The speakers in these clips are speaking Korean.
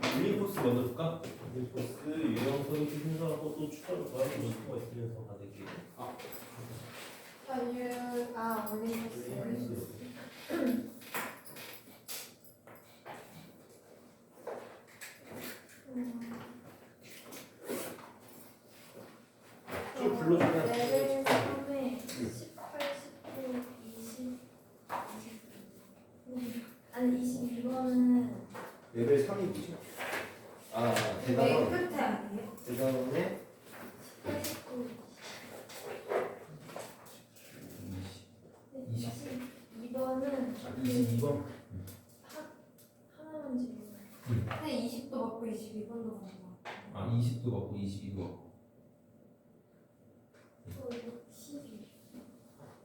올림포스 먼저 볼까? 올림포스 유형선 순서하고 또 추가로 더하는 문구가 있으면서 받을게요. 올림포스. 쭉 불러주면 레벨 3에 18, 19, 20, 20. 아니 22번은 레벨 3이 뭐지? 아 맨 대단원. 끝에 아니에요? 대단원의 18, 19, 22번은 22번. 하나만 지금. 근데 20도 맞고 22번도 맞는 거 같아요. 아 20도 맞고 22도 맞고. 12.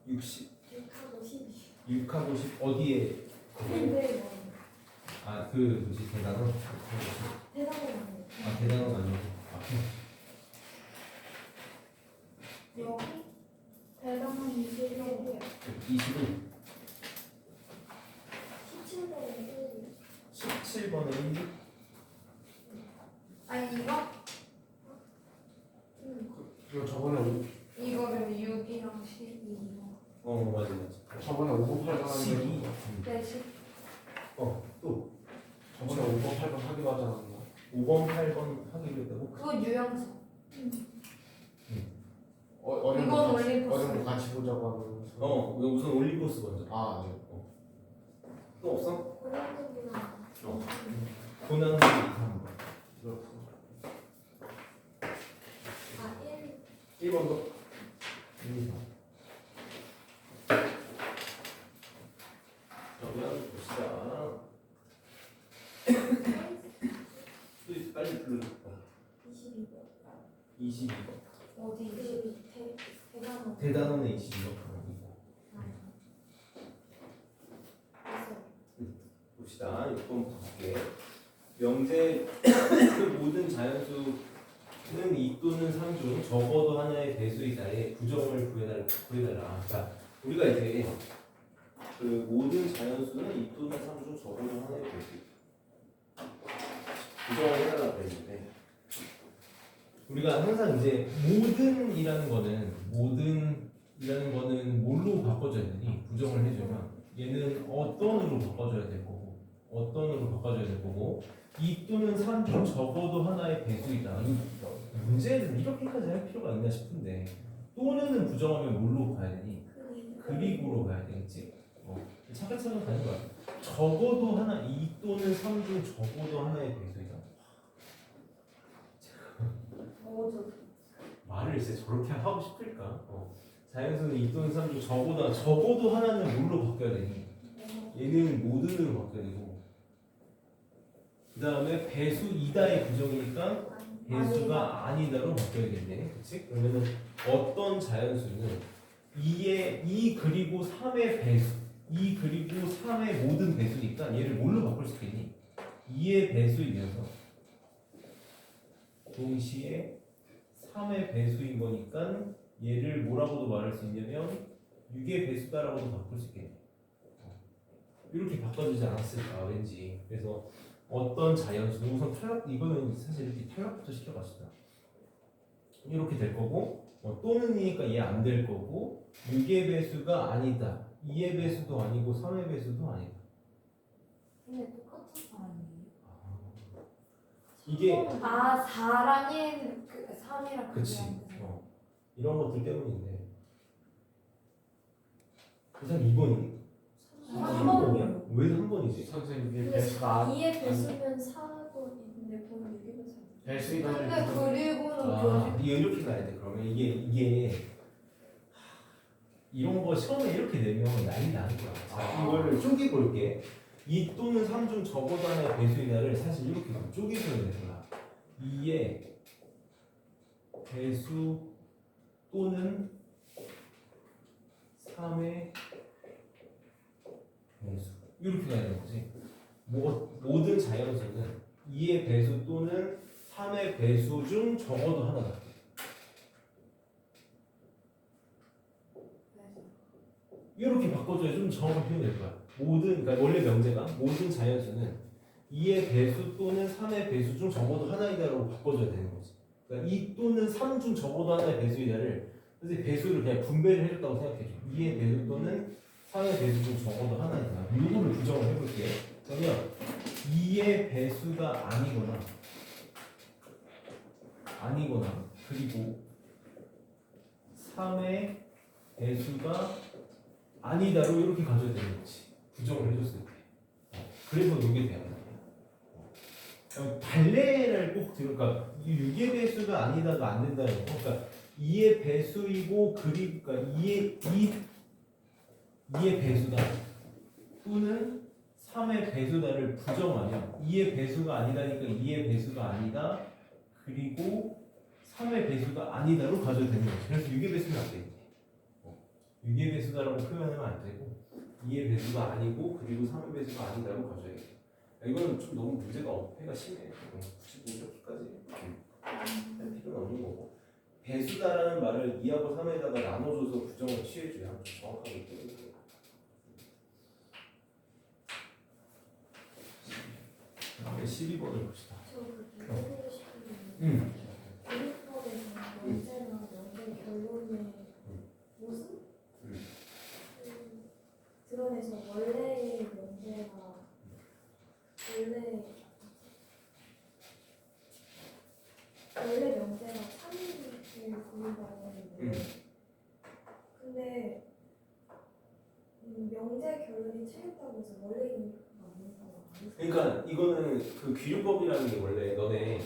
60. 6하고 12. 6하고 10 어디에? 근데 뭐 아그 뭐지 대단원? 대단한 거 아니에요? 아 대단원 아니고. 여기 대단한 21이에요. 25. 17번에 17번에 1. 아니 이거? 그리고 저번에 이거를 6이랑 12 맞아. 저번에 5번 8번 12. 하기로 네, 10. 또 저번에 5번 8번 하기로 하지 않았나? 5번 8번 하기로 했다고? 그거 유형서. 어느 이건 거 올림포스. 어느 거 같이 보자고 하면서 우선 올림포스 먼저. 아 네. 또 없어? 고난도구나. 고난도 2, 그렇고 아, 1. 1번도 1, 2, 3. 그러면 봅시다. 또 빨리 불러. 22번. 22번. 어디 22? 대단한. 대단원의 22번. 봅시다. 6번 볼게. 명제 그 모든 자연수는 2 또는 3 중 적어도 하나의 배수이다의 부정을 구해달라. 자, 우리가 이제 그 모든 자연수는 2 또는 3 중 적어도 하나의 배수이다. 부정을 해달라고 그랬는데 우리가 항상 이제 모든이라는 거는 뭘로 바꿔줘야 되니? 부정을 해주면 얘는 어떤으로 바꿔줘야 될 거고 어떤으로 바꿔줘야 될 거고 2 또는 3 중 적어도 하나의 배수이다. 문제는 이렇게까지 할 필요가 있나 싶은데 또는 부정하면 뭘로 가야 되니? 그리고로 가야 되겠지. 차근차근 가는 거야. 적어도 하나 2 또는 3 중 적어도 하나의 배수이다. 말을 진짜 저렇게 하고 싶을까? 자연수는 2 또는 3 중 적어도 하나는 뭘로 바뀌어야 되니? 얘는 모든으로 바뀌어야 되고 그 다음에 배수이다의 부정이니까 배수가 아니다로 바뀌어야겠네. 그치? 그러면은 어떤 자연수는 2 그리고 3의 배수 2 그리고 3의 모든 배수니까 얘를 뭘로 바꿀 수 있겠니? 2의 배수이면서 동시에 3의 배수인 거니까 얘를 뭐라고도 말할 수 있냐면 6의 배수다라고도 바꿀 수 있겠네. 이렇게 바꿔주지 않았을까 왠지. 그래서 어떤 자연수 우선 탈락 이거는 사실 이렇게 탈락부터 시켜봤습니다. 이렇게 될 거고 또는이니까 얘 안 될 거고 6의 배수가 아니다. 2의 배수도 아니고 3의 배수도 아니다. 근데 똑같은 거 아니에요? 이게 4랑 1, 3이랑 그치. 이런 것들 때문인데 일단 2번이 3번이요. 왜 3번이지? 선생님 배수가 2의 배수면 4도 있는데 그건 6의 배수. 배수이다를 근데 그리고는 이게 이렇게 가야 돼. 그러면 이게 이런 거 시험에 이렇게 내면 난리 나는 거야. 자, 이걸 쪼개 볼게. 2 또는 3 중 적어도 하나의 배수이다를 사실 이렇게 쪼개서 되는 거야. 2의 배수 또는 3의 배수 이렇게 가야 되는 거지. 모든 자연수는 2의 배수 또는 3의 배수 중 적어도 하나다. 이렇게 바꿔줘야 좀 정확하게 표현될 거야. 그러니까 원래 명제가 모든 자연수는 2의 배수 또는 3의 배수 중 적어도 하나이다라고 바꿔줘야 되는 거지. 그러니까 2 또는 3 중 적어도 하나의 배수이다를 선생님 배수를 그냥 분배를 해줬다고 생각해줘. 2의 배수 또는 3의 배수 중 적어도 하나이다. 이거를 부정을 해볼게요. 그러면 2의 배수가 아니거나 그리고 3의 배수가 아니다로 이렇게 가져야 되는 거지. 부정을 해줬을 때. 그래서 이게 돼요. 발레를 꼭 들으니까 6의 배수가 아니다가 안 된다는 거. 그러니까 2의 배수이고 그러니까 2의 배수다 또는 3의 배수다를 부정하면 2의 배수가 아니다니까 2의 배수가 아니다 그리고 3의 배수가 아니다로 가져야 되는 거죠. 그래서 6의 배수는 안 돼. 6의 배수다라고 표현하면 안 되고 2의 배수가 아니고 그리고 3의 배수가 아니다로 가져야 돼. 이거는 좀 너무 문제가 어폐가 심해. 굳이 이렇게까지 할 필요는 없는 거고. 배수다라는 말을 2하고 3에다가 나눠줘서 부정을 취해줘야 좀 정확하게 있거든요. 다음에 12번을 봅시다. 저그 해보고 싶은데 교육법에서 언제나 명분 결론의 모습? 드러내서 원래의 명제가 원래 명제가 3을 구한다고 했는데 근데 명제 결론이 틀렸다고 해서 원래 의미가 아니고 그러니까 이거는 그 귀류법이라는 게 원래 너네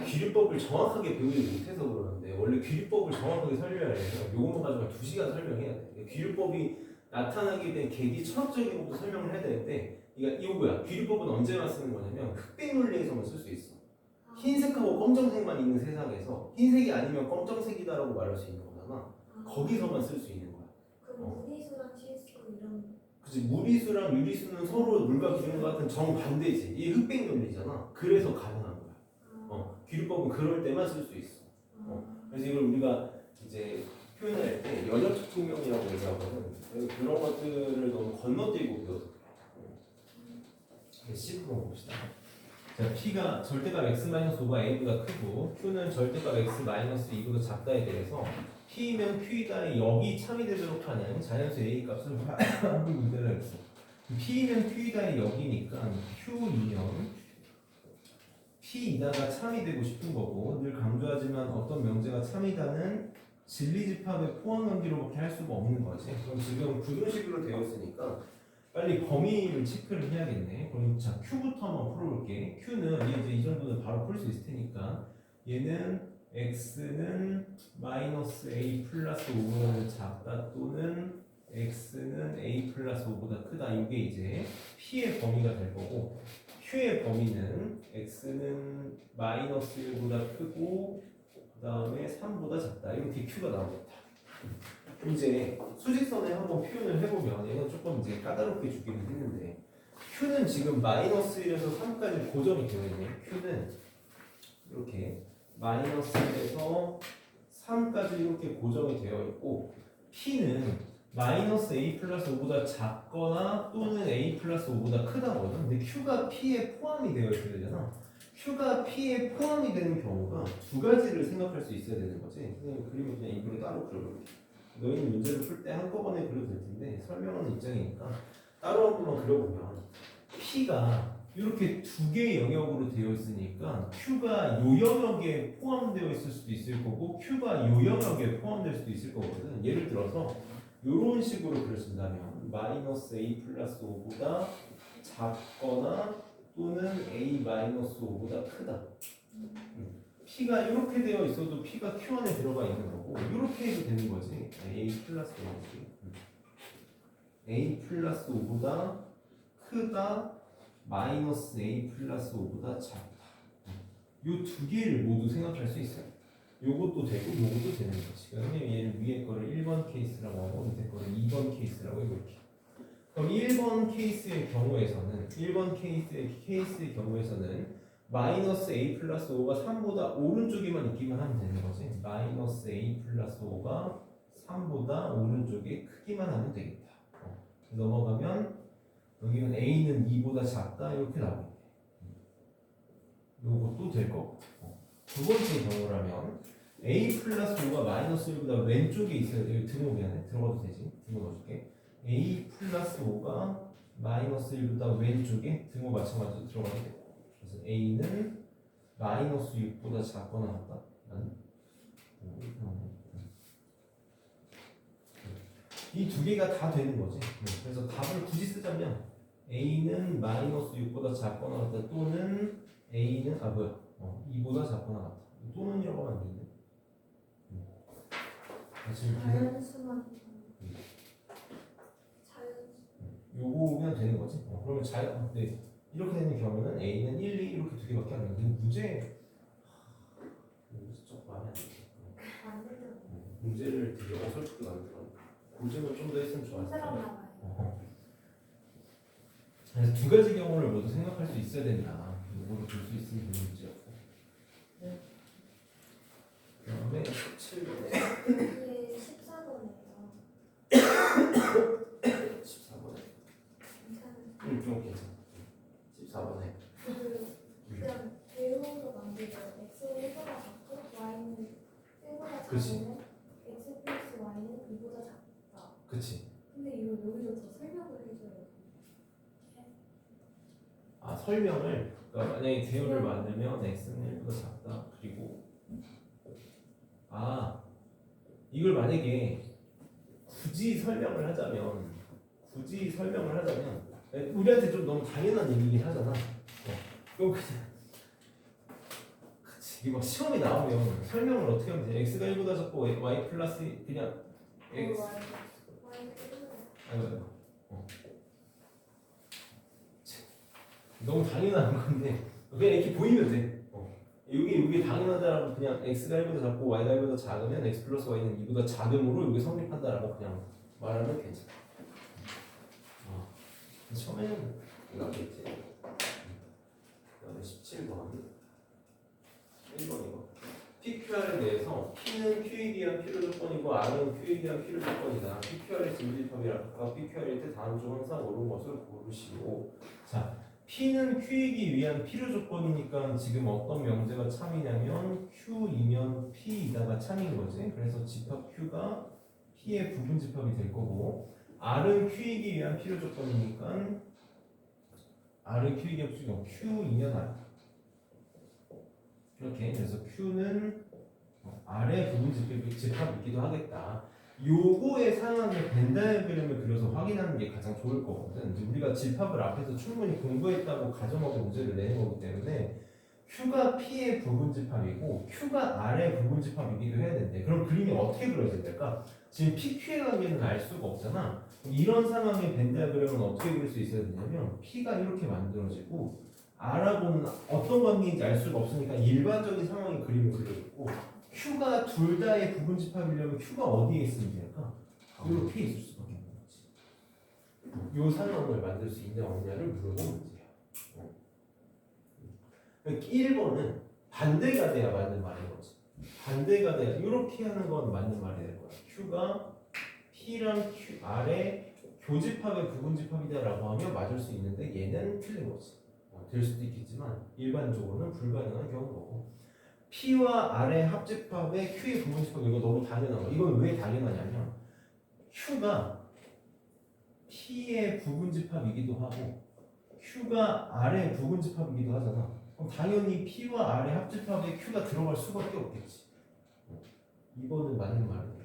귀류법을 정확하게 배우지 못해서 그러는데 원래 귀류법을 정확하게 설명해서 요것만 가지고 2시간 설명해야 돼. 귀류법이 나타나게 된 계기 철학적인 것도 설명을 해야 되는데 이거 뭐야? 귀류법은 언제만 쓰는 거냐면 흑백 논리에서만 쓸 수 있어. 흰색하고 검정색만 있는 세상에서 흰색이 아니면 검정색이다라고 말할 수 있는 거잖아. 거기서만 쓸 수 있는 거야. 그럼 무리수랑 실수 이런 그치, 무리수랑 유리수는 서로 물과 기름과 같은 정반대지. 이게 흑백 논리잖아. 그래서 가능한 거야. 귀류법은 그럴 때만 쓸 수 있어. 그래서 이걸 우리가 이제 표현할 때 연역적 증명이라고 얘기하거든. 그런 것들을 너무 건너뛰고 배워서 그래. 10번 봅시다. 자, P가 절대값 x-5가 a보다 크고 Q는 절대값 x-2보다 작다에 대해서 P면 Q이다의 역이 참이되도록 하는 자연수 A 값을 한번 문제를 했어. P면 Q이다의 역이니까 Q이면 P이다가 참이 되고 싶은 거고 늘 강조하지만 어떤 명제가 참이다는 진리집합의 포함 관계로밖에 할 수가 없는 거지. 그럼 지금 부등식으로 되어 있으니까 빨리 범위를 체크를 해야겠네. 그럼 자 Q부터 한번 풀어볼게. Q는 이제 이 정도는 바로 풀 수 있을 테니까 얘는 X는 마이너스 A 플러스 5보다 작다 또는 X는 A 플러스 5보다 크다. 이게 이제 P의 범위가 될 거고 Q의 범위는 X는 마이너스 1보다 크고 그 다음에 3보다 작다. 이렇게 Q가 나오겠다. 이제 수직선에 한번 표현을 해보면 얘는 조금 이제 까다롭게 주기는 했는데 Q는 지금 마이너스 1에서 3까지 고정이 되어 있네. Q는 이렇게 마이너스 1에서 3까지 이렇게 고정이 되어 있고 P는 마이너스 A 플러스 5보다 작거나 또는 A 플러스 5보다 크다거든. 근데 Q가 P에 포함이 되어 있어야 되잖아. Q가 P에 포함이 되는 경우가 두 가지를 생각할 수 있어야 되는 거지. 선생님 그림을 그냥 이거를 따로 그려볼게. 너희는 문제를 풀 때 한꺼번에 그려도 될 텐데 설명하는 입장이니까 따로 한 번만 그려보면 P가 이렇게 두 개의 영역으로 되어 있으니까 Q가 요 영역에 포함되어 있을 수도 있을 거고 Q가 요 영역에 포함될 수도 있을 거거든. 예를 들어서 이런 식으로 그려진다면 마이너스 A 플러스 5보다 작거나 또는 A 마이너스 5보다 크다. P가 이렇게 되어 있어도 P가 Q 안에 들어가 있는 거고 이렇게 해도 되는 거지. A 플러스 5지. A 플러스 5보다 크다 마이너스 A 플러스 5보다 작다. 이 두 개를 모두 생각할 수 있어요. 요것도 되고 요것도 되는 거지. 그러니까 얘를 위에 거를 1번 케이스라고 하고 밑에 거를 2번 케이스라고 이렇게. 그럼 1번 케이스의 경우에서는 1번 케이스의 경우에서는 마이너스 A 플러스 5가 3보다 오른쪽에만 있기만 하면 되는 거지. 마이너스 A 플러스 5가 3보다 오른쪽에 크기만 하면 되겠다. 넘어가면 여기는 A는 2보다 작다 이렇게 나오겠네. 또 될 거고. 두 번째 경우라면 a 플러스 5가 마이너스 1보다 왼쪽에 있어야 돼. 여기 등호 미안해. 들어가도 되지. 등호 넣어줄게. a 플러스 5가 마이너스 1보다 왼쪽에 등호 마찬가지로 들어가게 돼. 그래서 a는 마이너스 6보다 작거나 같다. 이 두 개가 다 되는 거지. 그래서 답을 굳이 쓰자면 a는 마이너스 6보다 작거나 같다 또는 a는 2보다 작거나 같다. 또는이라고 하면 안 되는데. 지금 자연수만 자연수 요거면 되는 거지. 그러면 네. 이렇게 되는 경우는 a는 1, 2 이렇게 두 개밖에 안 되는데 문제 좀 마음에 안 들어. 안 되죠. 문제를 되게 어설프게 만들어. 고증을 좀 더 했으면 좋았을 사람 텐데. 나와요. 그래서 두 가지 경우를 모두 생각할 수 있어야 된다. 이거를 볼 수 있으면 되는 문제였고. 그다음에 17번에 이게 14번이에요. 14번에 괜찮아요. 좀 괜찮아. 14번에 그냥 대응으로 만들죠. x는 1보다 작고 y는 1보다 그치. 작으면 x 플러스 y는 2보다 작다. 그치. 근데 이거 여기서 더 설명을 해줘요. 설명을 그러니까 만약에 대열을 만들면 x는 1보다 작다. 그리고 이걸 만약에 굳이 설명을 하자면 우리한테 좀 너무 당연한 얘기긴 하잖아. 그럼 그냥 그치. 이거 시험에 나오면 설명을 어떻게 하면 돼? x가 1보다 작고 y 플러스 그냥 x y는 1보다 아이고. 너무 당연한 건데 그냥 이렇게 보이면 돼. 이게 당연하다라고 그냥 x가 1보다 작고 y가 1보다 작으면 x 플러스 y는 2보다 작음으로 이게 성립한다라고 그냥 말하면 괜찮아. 처음에는 이거겠지. 그다음에 17번 1번 이거 PQR에 대해서 P는 Q에 대한 필요 조건이고 R은 Q에 대한 필요 조건이다. PQR의 진집합이라 각각 PQR일 때 다음 중 항상 옳은 것을 고르시오. 자, P는 Q이기 위한 필요 조건이니까 지금 어떤 명제가 참이냐면 Q이면 P이다가 참인 거지. 그래서 집합 Q가 P의 부분 집합이 될 거고 R은 Q이기 위한 필요 조건이니까 R은 Q이기 위한 필요 조건 Q이면 R 이렇게. 그래서 Q는 R의 부분 집합이기도 하겠다. 요거의 상황을 벤 다이어그램을 그려서 확인하는 게 가장 좋을 거거든. 이제 우리가 집합을 앞에서 충분히 공부했다고 가정하고 문제를 내는 거기 때문에 Q가 P의 부분 집합이고 Q가 R의 부분 집합이기도 해야 되는데 그럼 그림이 어떻게 그려져야 될까? 지금 PQ의 관계는 알 수가 없잖아. 이런 상황의 벤 다이어그램은 어떻게 그릴 수 있어야 되냐면 P가 이렇게 만들어지고 R하고는 어떤 관계인지 알 수가 없으니까 일반적인 상황의 그림을 그려줬고 Q가 둘 다의 부분 집합이려면 Q가 어디에 있으면 될까? 이렇게 있을 수밖에 없는 거지. 이 상황을 만들 수 있냐 없냐를 물어본 문제야. 그러니까 1번은 반대가 돼야 맞는 말인 거지. 반대가 돼야 이렇게 하는 건 맞는 말이 될 거야. Q가 P랑 R의 교집합의 부분 집합이다라고 하면 맞을 수 있는데 얘는 틀린 거지. 될 수도 있겠지만 일반적으로는 불가능한 경우고 P와 R의 합집합의 Q의 부분 집합 이거 너무 당연한 거. 이건 왜 당연하냐면 Q가 P의 부분 집합이기도 하고 Q가 R의 부분 집합이기도 하잖아. 그럼 당연히 P와 R의 합집합에 Q가 들어갈 수밖에 없겠지. 이거는 맞는 말이에요.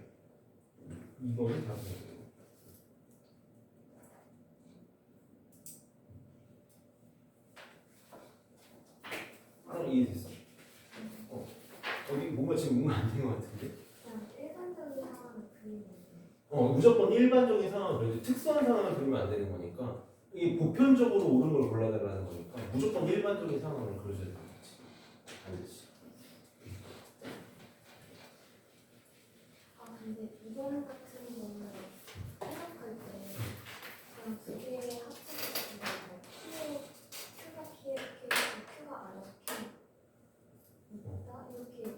이거는 답이에요. 이해됐어? 여기 뭔가 지금 뭔가 안 된 것 같은데? 그냥 일반적인 상황을 그리는 거예요. 무조건 일반적인 상황을 그려야지. 특수한 상황을 그리면 안 되는 거니까 이게 보편적으로 옳은 걸 골라달라는 거니까 무조건 일반적인 상황을 그려줘야 되는 거지. 알겠지? 근데 이번 같은 경우는 생각할 때 그냥 두 개의 합쳐서 Q가 P의 Q가 R에서 Q 있다 이렇게 봐도 돼요.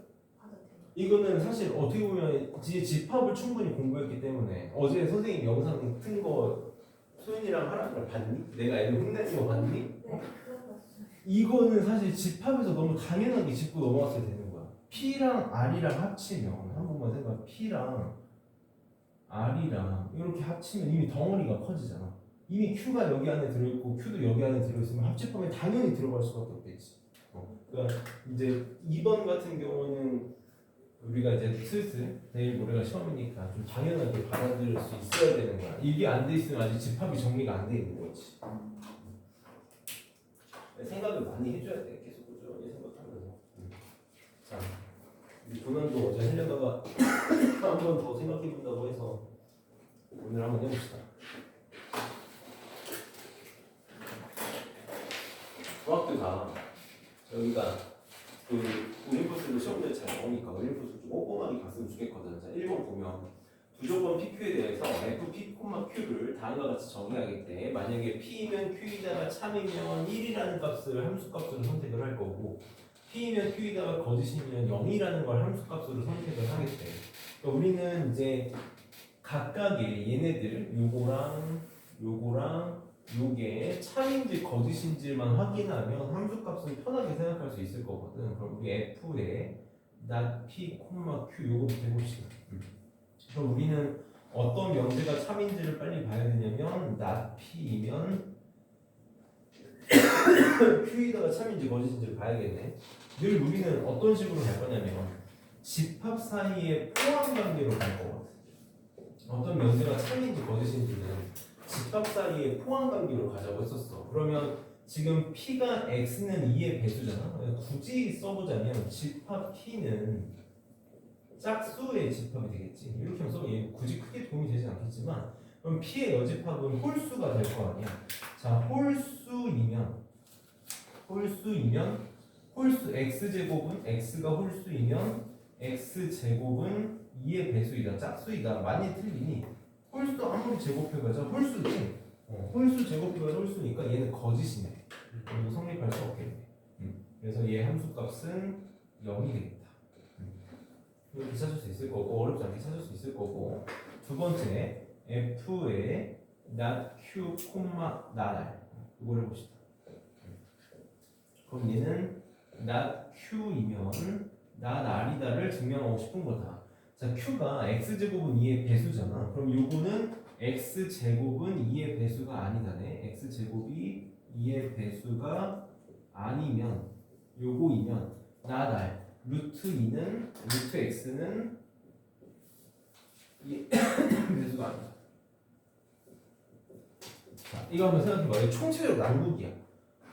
이거는 사실 어떻게 보면 집합을 충분히 공부했기 때문에 어제 선생님 영상 튼 거 소연이랑 하라는 걸 봤니? 내가 애들 혼내는 거 봤니? 네, 그런 거 없어요. 이거는 사실 집합에서 너무 당연하게 짚고 넘어갔어야 되는 거야. P랑 R이랑 합치면 한 번만 생각해. P랑 R이랑 이렇게 합치면 이미 덩어리가 커지잖아. 이미 Q가 여기 안에 들어있고 Q도 여기 안에 들어있으면 합집하면 당연히 들어갈 수밖에 없겠지. 그러니까 이제 2번 같은 경우는 우리가 이제 슬슬 내일 모레가 시험이니까 좀 당연하게 받아들일 수 있어야 되는 거야. 이게 안 돼 있으면 아직 집합이 정리가 안 돼 있는 거지. 생각을 많이 해줘야 돼. 계속 꾸준히 생각하면서. 자, 우리 도난도 어제 하려다가 한 번 더 생각해 본다고 해서 오늘 한번 해봅시다. 중학교가 여기가 그 의림부스도 시험들 잘 나오니까 의림부스 좀 꼼꼼하게 갔으면 좋겠거든. 자, 1번 보면 부조건 PQ에 대해서 FP, Q를 다음과 같이 정의하겠대. 만약에 P면 Q이다가 참이면 1이라는 값을 함수값으로 선택을 할 거고 P면 Q이다가 거짓이면 0이라는 걸 함수값으로 선택을 하겠대. 그러니까 우리는 이제 각각의 얘네들 요거랑 요게 참인지 거짓인지만 확인하면 함수값은 편하게 생각할 수 있을 거거든. 그럼 우리 F에 not P, Q 요거부터 해봅시다. 그럼 우리는 어떤 명제가 참인지를 빨리 봐야 되냐면 not P이면 Q에다가 참인지 거짓인지를 봐야겠네. 늘 우리는 어떤 식으로 갈 거냐면 집합 사이의 포함 관계로 갈 거거든. 어떤 명제가 참인지 거짓인지는 집합 사이의 포함 관계로 가자고 했었어. 그러면 지금 P가 X는 2의 배수잖아. 굳이 써보자면 집합 P는 짝수의 집합이 되겠지. 이렇게 하면서 얘 굳이 크게 도움이 되진 않겠지만 그럼 P의 여집합은 홀수가 될 거 아니야. 자, 홀수 X제곱은 X가 홀수이면 X제곱은 2의 배수이다. 짝수이다. 많이 틀리니 홀수 아무리 제곱해봐자 홀수지. 홀수 제곱해봐자 홀수니까 얘는 거짓이네. 그리고 성립할 수 없겠네. 그래서 얘 함수값은 0이 되겠다. 이렇게 찾을 수 있을 거고 어렵지 않게 찾을 수 있을 거고 두 번째 F의 not Q, not R 이걸 해봅시다. 그럼 얘는 not Q이면 not R이다를 증명하고 싶은 거다. 자, Q가 X제곱은 2의 배수잖아. 그럼 요거는 X제곱은 2의 배수가 아니다네. X제곱이 2의 배수가 아니면 요거이면 not R 루트 2는 루트 X는 2의 배수가 아니다. 자, 이거 한번 생각해봐. 이거 총체적 난국이야.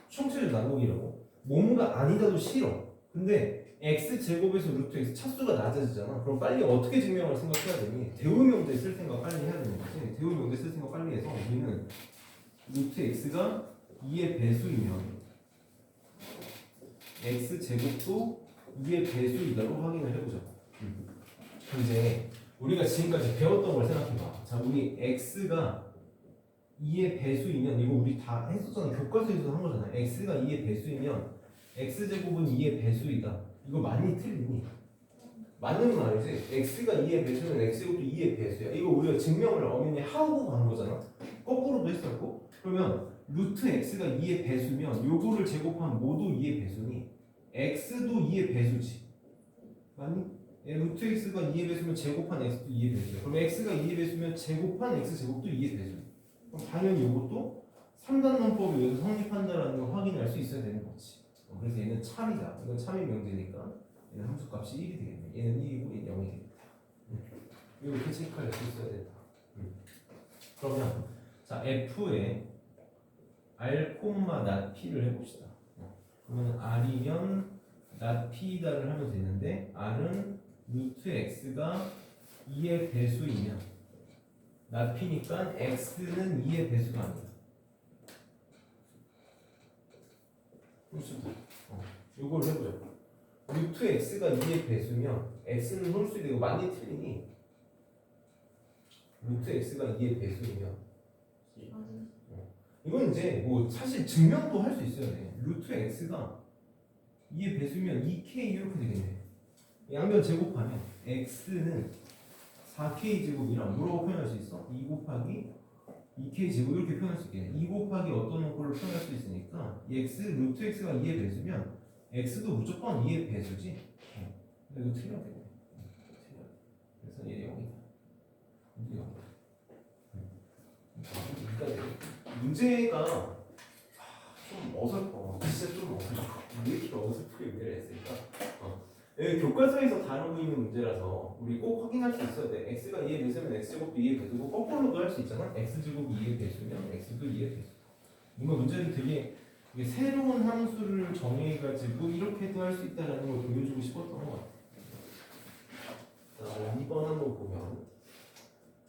총체적 난국이라고. 뭐뭐가 아니다도 싫어. 근데 X제곱에서 루트 X 차수가 낮아지잖아. 그럼 빨리 어떻게 증명을 생각해야 되니? 대우명제 쓸 생각 빨리 해야 되는 거지. 대우명제 쓸 생각 빨리 해서 우리는 루트 X가 2의 배수이면 X제곱도 2의 배수이다로 확인을 해보자. 그럼 이제 우리가 지금까지 배웠던 걸 생각해봐. 자, 우리 X가 2의 배수이면 이거 우리 다 했었잖아. 교과서에서 한 거잖아. X가 2의 배수이면 X제곱은 2의 배수이다. 이거 많이 틀리니? 맞는 말이지. X가 2의 배수면 X제곱도 2의 배수야. 이거 우리가 증명을 엄연히 하고 간 거잖아. 거꾸로도 했었고. 그러면 루트 X가 2의 배수면 요거를 제곱한 모두 2의 배수니 X도 2의 배수지. 맞니? 루트 X가 2의 배수면 제곱한 X도 2의 배수야. 그럼 X가 2의 배수면 제곱한 X제곱도 2의 배수야. 그럼 당연히 이것도 3단 논법에 의해서 성립한다라는 걸 확인할 수 있어야 되는 거지. 그래서 얘는 참이다. 이건 참의 명제니까 얘는 함수값이 1이 되겠네. 얘는 1이고 얘는 0이 되겠다. 이렇게 체크할 수 있어야 된다. 그러면 자 F에 R, not P를 해봅시다. 그러면 R이면 not P다를 하면 되는데 R은 루트 X가 2의 배수이면 not P니까 X는 2의 배수가 아니다. 이걸 해보자. 루트 X가 2의 배수면 X는 홀수이 되고 많이 틀리니 루트 X가 2의 배수이면 이건 이제 뭐 사실 증명도 할 수 있어요. 루트 X가 2의 배수면 2K 이렇게 되겠네. 양변 제곱하면 X는 4K 제곱이랑 뭐라고 표현할 수 있어? 2 곱하기 2k 제곱 이렇게 표현할 수 있겠네. 2 곱하기 어떤 꼴로 표현할 수 있으니까 이 x 루트 x가 2의 배수면 x도 무조건 2의 배수지. 근데 이거 틀려야 되네. 틀려. 그래서 얘 0이다. 이게 0이다. 문제가 좀 어설퍼. 진짜 좀 어설퍼. 왜 이렇게 어설프게 문제를 했을까? 여기 교과서에서 다루고 있는 문제라서 우리 꼭 확인할 수 있어야 돼. x가 2의 배수면 x제곱도 2의 배수고 거꾸로도 할 수 있잖아. x제곱이 2의 배수면 x도 2의 배수. 뭔가 문제를 되게 이게 새로운 함수를 정해가지고 이렇게도 할 수 있다는 걸 보여주고 싶었던 것 같아. 자, 2번 한번 보면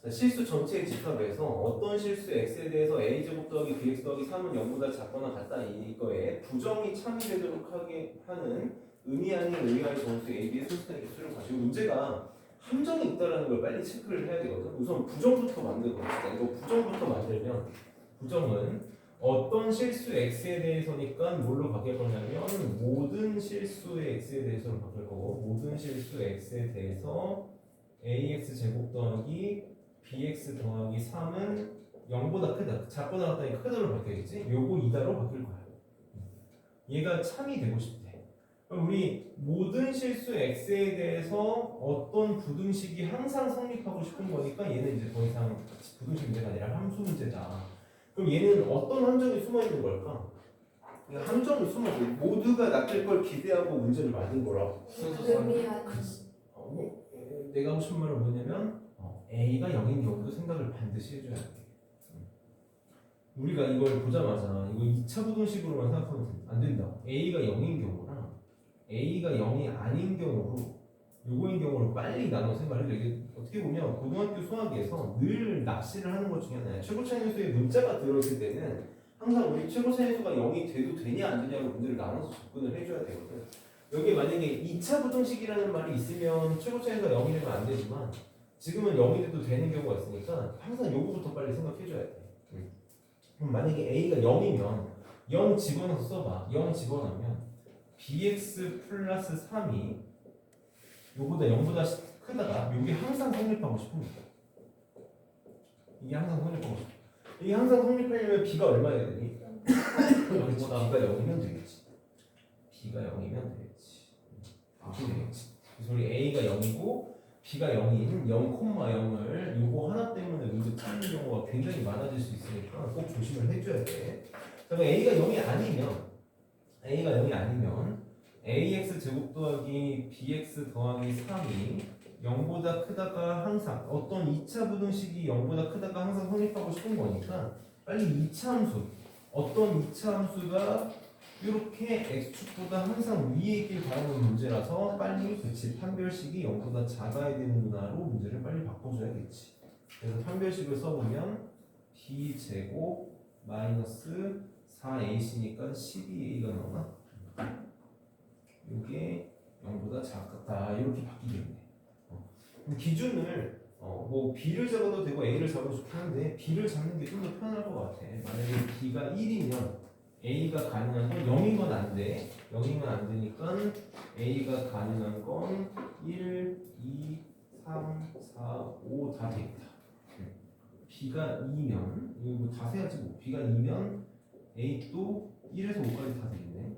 자, 실수 전체의 집합에서 어떤 실수 x에 대해서 a제곱 더하기 bx 더하기 3은 0보다 작거나 같다 이거에 부정이 참이 되도록 하게 하는 의미 아닌 의미의 정수 AB의 소수의 개수를 가지고 문제가 함정이 있다는 걸 빨리 체크를 해야 되거든. 우선 부정부터 만들고 이거 부정부터 만들면 부정은 어떤 실수 x에 대해서니까 뭘로 바뀔 거냐면 모든 실수의 x에 대해서로 바뀔 거고 모든 실수 x에 대해서 ax 제곱 더하기 bx 더하기 3은 0보다 크다. 작거나 같다니 크다로 바뀌겠지? 요거 2다로 바뀔 거야. 얘가 참이 되고 싶대. 그럼 우리 모든 실수 x에 대해서 어떤 부등식이 항상 성립하고 싶은 거니까 얘는 이제 더 이상 부등식 문제가 아니라 함수 문제다. 그럼 얘는 어떤 함정이 숨어 있는 걸까? 함정이 숨어서 모두가 낚일 걸 기대하고 문제를 만든 거라고. 의미 아닌. 내가 하고 싶은 말은 뭐냐면 A가 0인 경우도 생각을 반드시 해줘야 돼. 우리가 이걸 보자마자 이거 2차 부등식으로만 생각하면 안 된다. A가 0인 경우랑 A가 0이 아닌 경우로 요거인 경우로 빨리 나눠 생각을 해줘. 이게 어떻게 보면 고등학교 수학에서 늘 납치를 하는 것 중에 하나야. 최고차인수에 문자가 들어있을 때는 항상 우리 최고차인수가 0이 돼도 되냐 안 되냐고 문제를 나눠서 접근을 해줘야 되거든. 여기 만약에 2차 부등식이라는 말이 있으면 최고차인수가 0이 되면 안 되지만 지금은 0이 돼도 되는 경우가 있으니까 항상 요거부터 빨리 생각해줘야 돼. 그럼 만약에 A가 0이면 0 집어넣어서 써봐. 0 집어넣으면 bx 플러스 3이 요보다 0보다 크다가 요게 항상 성립하고 싶습니다. 이게 항상 성립하고 싶어. 이게 항상 성립하려면 b가 얼마여야 되니? 0보다 b가 0이면 되겠지. b가 0이면 되겠지. 이렇게 되겠지. 그래서 우리 a가 0이고 b가 0인 0,0을 요거 하나 때문에 문제 틀리는 경우가 굉장히 많아질 수 있으니까 꼭 조심을 해줘야 돼. 그럼 a가 0이 아니면 ax 제곱 더하기 bx 더하기 3이 0보다 크다가 항상 어떤 2차 부등식이 0보다 크다가 항상 성립하고 싶은 거니까 빨리 2차 함수 어떤 2차 함수가 이렇게 x축보다 항상 위에 있길 바라는 문제라서 빨리 그치 판별식이 0보다 작아야 되는구나로 문제를 빨리 바꿔줘야겠지. 그래서 판별식을 써보면 b제곱 마이너스 4ac니까 12a가 나오나? 이게 0보다 작다 이렇게 바뀌겠네. 그럼 기준을 뭐 b를 잡아도 되고 a를 잡아도 좋긴 한데 b를 잡는 게 좀 더 편할 것 같아. 만약에 b가 1이면 a가 가능한 건 0인 건 안 돼. 0이면 안 되니까 a가 가능한 건 1, 2, 3, 4, 5 다 되겠다. b가 2면 이거 뭐 다 세야지 뭐. b가 2면 a도 1에서 5까지 다 되겠네.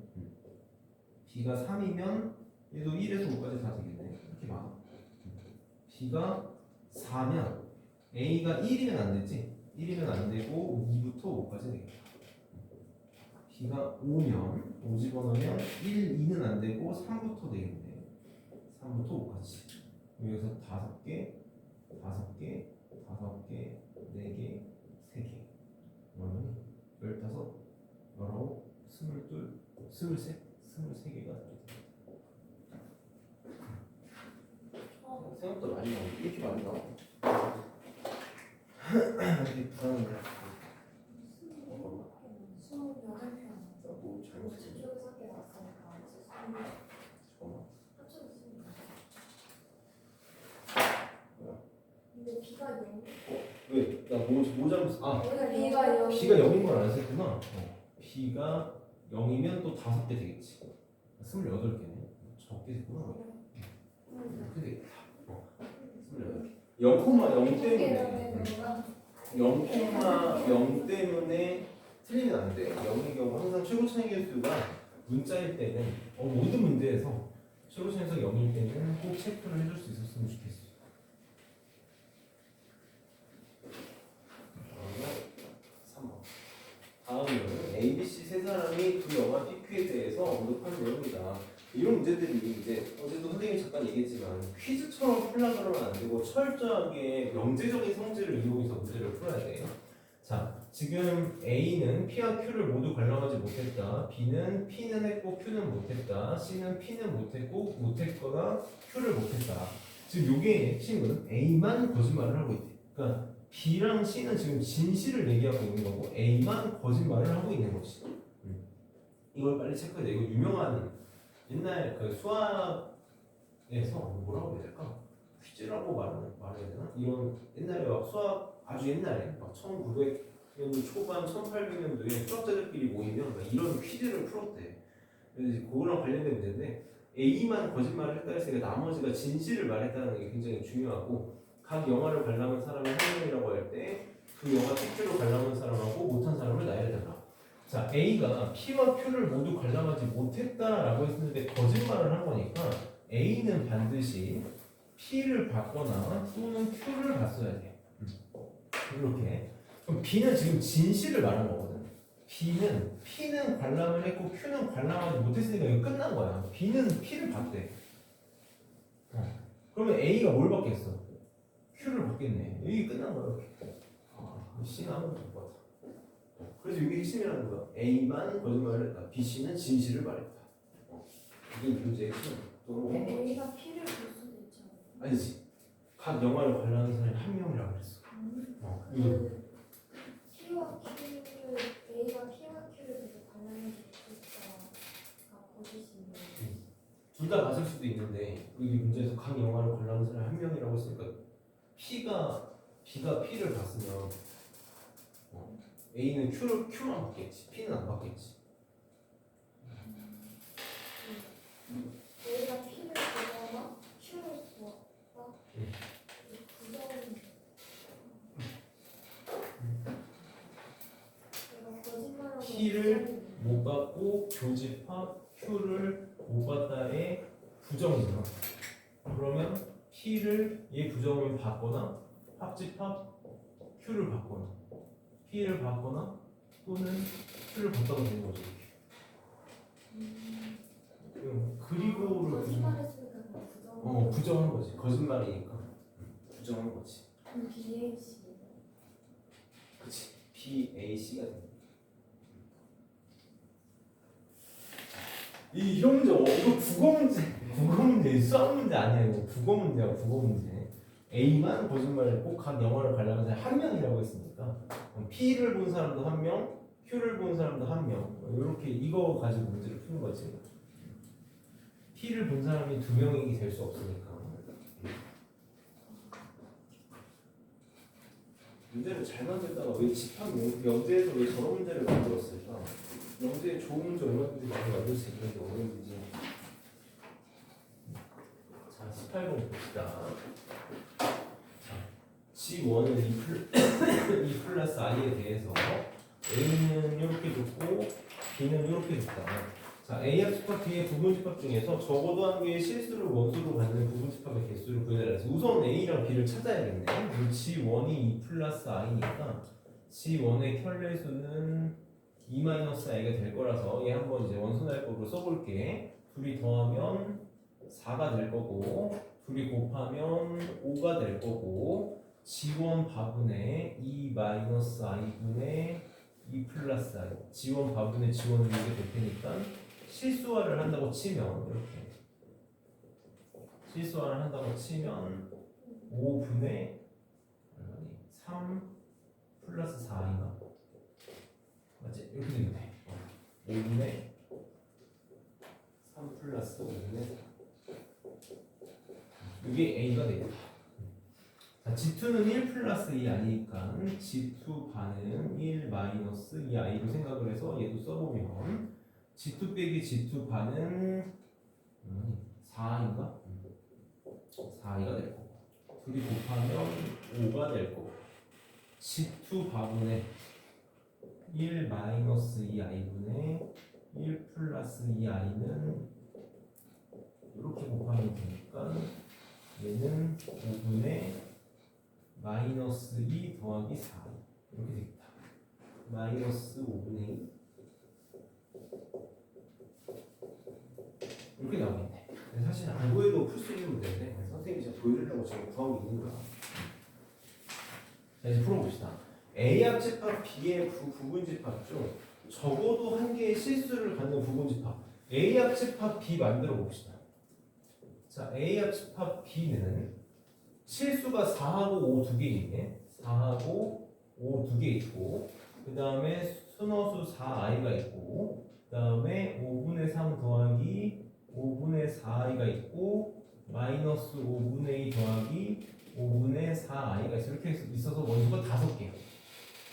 b가 3이면 얘도 1에서 5까지 다 되겠네. 이렇게 많아. b가 4면 a가 1이면 안 되지. 1이면 안 되고 2부터 5까지 되겠다. b가 5면 5 집어넣으면 1, 2는 안 되고 3부터 되겠네. 3부터 5까지. 여기서 5개, 5개, 5개, 4개, 3개. 그러면 15, 19, 22, 23, 23개가 생각보다 많이 나오네. 이렇게 많이 나와. 아직 불안한데. 뭐 잘못했네. 근데 비가 0. 왜? 나뭐 잘못했어? 아, 비가 0. b가 0인 걸 안 했구나. b가 0이면 또 5개 되겠지. 28개네. 적게 됐구나. 이렇게 되겠다. 28개. 0,0 때문에 0,0 때문에 틀리면 안 돼. 0의 경우 항상 최고 차이 개수가 문자일 때는 모든 문제에서 최고 차이에서 0일 때는 꼭 체크를 해줄 수 있었으면 좋겠어. 3번. 다음은 A, B, C 세 사람이 두 영화 PQ에 대해서 언급한 내용이다. 이런 문제들이 이제 어제도 선생님이 잠깐 얘기했지만 퀴즈처럼 풀려고 그러면 안 되고 철저하게 명제적인 성질을 이용해서 문제를 풀어야 돼요. 자, 지금 A는 P와 Q를 모두 관람하지 못했다. B는 P는 했고 Q는 못했다. C는 P는 못했고 못했거나 Q를 못했다. 지금 요게 핵심은 A만 거짓말을 하고 있대. 그러니까 B랑 C는 지금 진실을 얘기하고 있는 거고 A만 거짓말을 하고 있는 거지. 이걸 빨리 체크해야 돼. 이거 유명한 옛날 그 수학에서 뭐라고 해야 될까? 퀴즈라고 말해야 되나? 이런 옛날에 막 수학 아주 옛날에 막 1900년도 초반, 1800년도에 수학자들끼리 모이면 막 이런 퀴즈를 풀었대. 그래서 그거랑 관련된 문제인데 A만 거짓말을 했다 했으니까 나머지가 진실을 말했다는 게 굉장히 중요하고 각 영화를 관람한 사람을 한 명이라고 할 때 그 영화 특별로 관람한 사람하고 못한 사람을 나열해달라. 자, A가 P와 Q를 모두 관람하지 못했다라고 했는데 거짓말을 한 거니까 A는 반드시 P를 봤거나 또는 Q를 봤어야 돼. 이렇게. 그럼 B는 지금 진실을 말한 거거든. P는 관람을 했고 Q는 관람하지 못했으니까 이거 끝난 거야. B는 P를 봤대. 그러면 A가 뭘 받겠어? Q를 받겠네. 이게 끝난 거야. 이렇게. C는 아무것도 못 받아. 그래서 이게 핵심이라는 거야. A만 거짓말을 했다. B, C는 진실을 말했다. 이게 문제의 핵심. 또 A가 P를 볼 수도 있잖아. 아니지. 각 영화를 관람하는 사람이 한 명이라고 그랬어. 이거 P와 Q를 A가 P와 Q를 계속 관람해서 있다가 거짓이네. 둘 다 봤을 수도 있는데 여기 문제에서 각 영화를 관람하는 사람이 한 명이라고 했으니까 B가 P를 봤으면 A는 Q만 봤겠지. P는 안 봤겠지. A가 P를 보거나 Q를 보았다? 부정은 내가 거짓말하고 P를 못 봤고 교집합 Q를 못 봤다의 부정이잖아. 그러면 P를 얘 부정을 받거나 합집합 Q를 받거나 P를 받거나 또는 Q를 받다가 되는 거지. 그리고를 거짓말했으니까 부정. 부정한 거지. 거짓말이니까 부정한 거지. 그럼 BAC. 그치. PAC가 돼. 이런 문제 이거 국어 문제 수학 문제 아니야. 이거 국어 문제야. 국어 문제. A만 거짓말했고 각 영화를 관람한 사람 한 명이라고 했으니까 P를 본 사람도 한 명, Q를 본 사람도 한 명. 이렇게 이거 가지고 문제를 푸는 거지. P를 본 사람이 두 명이 될 수 없으니까. 문제를 잘 만들다가 왜 집합 영재에서 왜 저런 문제를 만들었을까? 영재에 좋은 문제 얼마든지 많이 만들 수 있는데 어려운 문제. 자, 18번 봅시다. G1은 2 플러스 I에 대해서 A는 이렇게 줬고 B는 이렇게 줬다. 자, A 합집합 B의 부분집합 중에서 적어도 한 개의 실수를 원수로 갖는 부분집합의 개수를 구해달라. 우선 A랑 B를 찾아야겠네. G1이 2 플러스 I니까 G1의 켤레수는 2-I가 될 거라서 얘 한번 이제 원소날법으로 써볼게. 둘이 더하면 4가 될 거고 둘이 곱하면 5가 될 거고 G1 바분의 2-I분의 2 플러스 I G1 바분의 G1을 이렇게 될 테니까 실수화를 한다고 치면 이렇게 실수화를 한다고 치면 5분의 3 플러스 4인가 맞지? 이렇게 되겠네. 5분의 3 플러스 5분의 4 이게 A가 되겠다. 자, G2는 1 플러스 2 아니니까 G2 반은 1 마이너스 2i로 생각을 해서 얘도 써보면 G2 빼기 G2 반은 4인가? 4i가 될 거고 둘이 곱하면 5가 될 거고 G2 바분의 1 마이너스 2i분의 1 플러스 2i는 이렇게 곱하면 되니까 얘는 5분의 마이너스 2 더하기 4 이렇게 되겠다. 마이너스 5분의 2 이렇게 나오겠네. 사실 알고에도 풀 수 있는 문제인데 선생님이 제가 보여주려고 지금 구하고 있는 거야. 자, 이제 풀어봅시다. A합 집합 B의 부분 집합 중 적어도 한 개의 실수를 갖는 부분 집합 A합 집합 B 만들어 봅시다. 자, A합 집합 B는 실수가 4하고 5 두 개 있네. 4하고 5 두 개 있고 그 다음에 순허수 4i가 있고 그 다음에 5분의 3 더하기 5분의 4i가 있고 마이너스 5분의 2 더하기 5분의 4i가 있어. 이렇게 있어서 원수가 5개.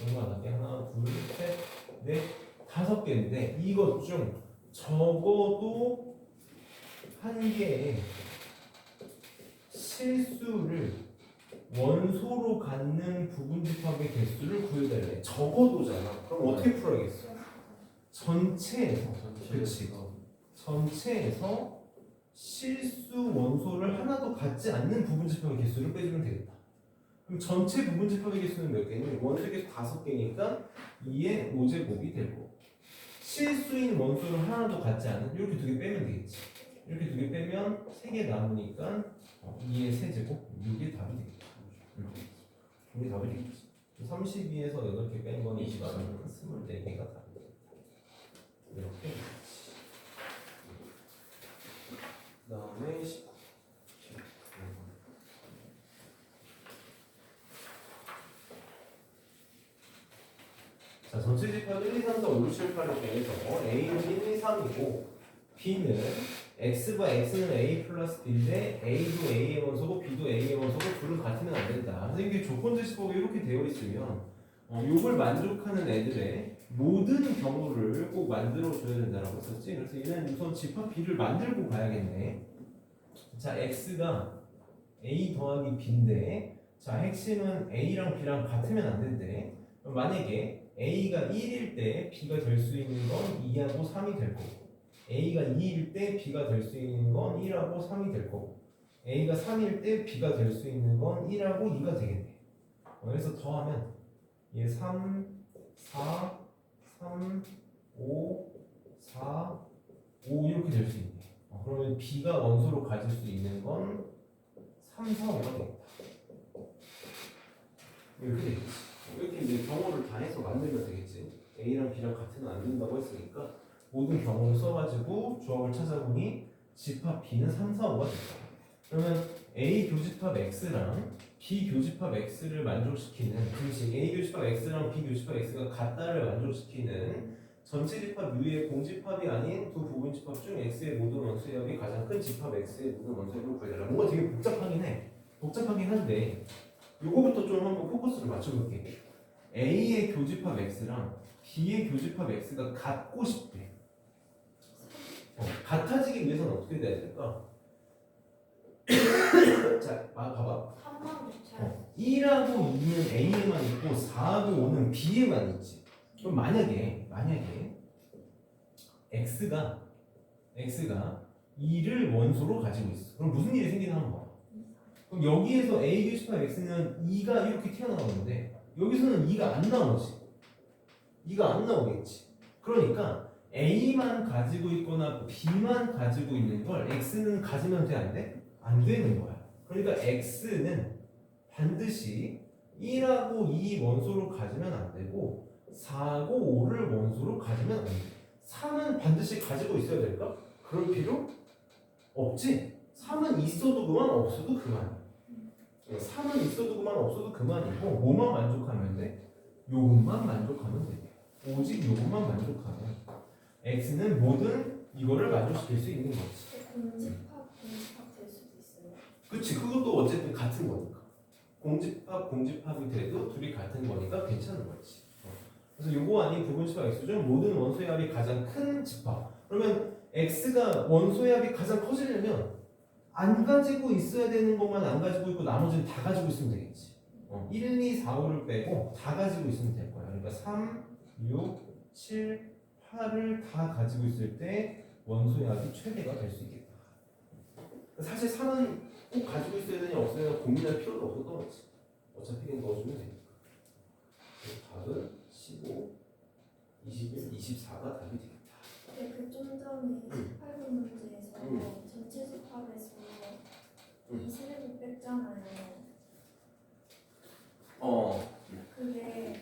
원수가 5개. 하나, 둘, 셋, 넷, 5개인데 이것 중 적어도 한 개의 실수를 원소로 갖는 부분집합의 개수를 구해달래. 적어도잖아. 그럼 어떻게 풀어야겠어? 전체에서 그렇지. 전체에서 실수 원소를 하나도 갖지 않는 부분집합의 개수를 빼주면 되겠다. 그럼 전체 부분집합의 개수는 몇 개니? 원소의 개수 5개니까 2의 5제곱이 되고 실수인 원소를 하나도 갖지 않는 이렇게 2개 빼면 되겠지. 이렇게 2개 빼면 3개 남으니까 2의 세제곱 6이 답이 되겠다. 이게 답이 되겠지. 32에서 8개 뺀 건 24개가 답이 되겠다. 이렇게 그 다음에 19. 자, 전체 집합 1, 2, 3, 4, 5, 6, 7, 8을 빼서 A는 1, 2, 3이고 B는 X와 X는 A 플러스 B인데 A도 A의 원소고 B도 A의 원소고 둘은 같으면 안 된다. 그래서 이게 조건제시법이 이렇게 되어 있으면 요걸 만족하는 애들의 모든 경우를 꼭 만들어줘야 된다라고 했었지. 그래서 얘는 우선 집합 B를 만들고 가야겠네. 자, X가 A 더하기 B인데 자, 핵심은 A랑 B랑 같으면 안 된대. 만약에 A가 1일 때 B가 될 수 있는 건 2하고 3이 될 거고 A가 2일 때 B가 될 수 있는 건 1하고 3이 될 거고 A가 3일 때 B가 될 수 있는 건 1하고 2가 되겠네. 그래서 더하면 얘 3, 4, 3, 5, 4, 5 이렇게 될 수 있네. 그러면 B가 원소로 가질 수 있는 건 3, 4, 5가 되겠다. 이렇게 되겠지. 이렇게 이제 경우를 다 해서 만들면 되겠지. A랑 B랑 같으면 안 된다고 했으니까 모든 경우를 써가지고 조합을 찾아보니 집합 B는 3, 4, 5가 됐다. 그러면 A 교집합 X랑 B 교집합 X를 만족시키는 그렇지. A 교집합 X랑 B 교집합 X가 같다를 만족시키는 전체 집합 U의 공집합이 아닌 두 부분 집합 중 X의 모든 원소의 합이 가장 큰 집합 X의 모든 원소의 합을 구해달라. 뭔가 되게 복잡하긴 해. 복잡하긴 한데 요거부터 좀 한번 포커스를 맞춰볼게. A의 교집합 X랑 B의 교집합 X가 같고 싶대. 같아지기 위해서는 어떻게 돼야 될까? 자, 봐봐. 3만 6천. 1하고 2는 A에만 있고 4하고 5는 B에만 있지. 그럼 만약에 X가 2를 원소로 가지고 있어. 그럼 무슨 일이 생기나 한번 봐. 그럼 여기에서 A 교집합 X는 2가 이렇게 튀어나오는데 여기서는 2가 안 나오지. 2가 안 나오겠지. 그러니까 A만 가지고 있거나 B만 가지고 있는 걸 X는 가지면 돼, 안 돼? 안 되는 거야. 그러니까 X는 반드시 1하고 2 원소로 가지면 안 되고 4하고 5를 원소로 가지면 안 돼. 3은 반드시 가지고 있어야 될까? 그럴 필요 없지. 3은 있어도 그만 없어도 그만이야. 3은 있어도 그만 없어도 그만이고 뭐만 만족하면 돼? 요것만 만족하면 돼. 오직 요것만 만족하면 X는 모든 이거를 만족시킬 수 있는 거지. 공집합 될 수도 있어요. 그치, 그것도 어쨌든 같은 거니까. 공집합이 돼도 둘이 같은 거니까 괜찮은 거지. 그래서 요거 아닌 부분집합 X 중 모든 원소의 합이 가장 큰 집합. 그러면 X가 원소의 합이 가장 커지려면 안 가지고 있어야 되는 것만 안 가지고 있고 나머지는 다 가지고 있으면 되겠지. 1, 2, 4, 5를 빼고 다 가지고 있으면 될 거야. 그러니까 3, 6, 7, 8을 다 가지고 있을 때 원소의 합이 최대가 될 수 있겠다. 사실 3은 꼭 가지고 있어야 되냐 없어야 되냐 고민할 필요도 없었던 거지. 어차피 그냥 넣어주면 되니까. 답은 15, 21, 24가 답이 되겠다. 근데 그 좀 전에 18번 문제에서 전체 집합에서 이 세를 뺐잖아요. 그게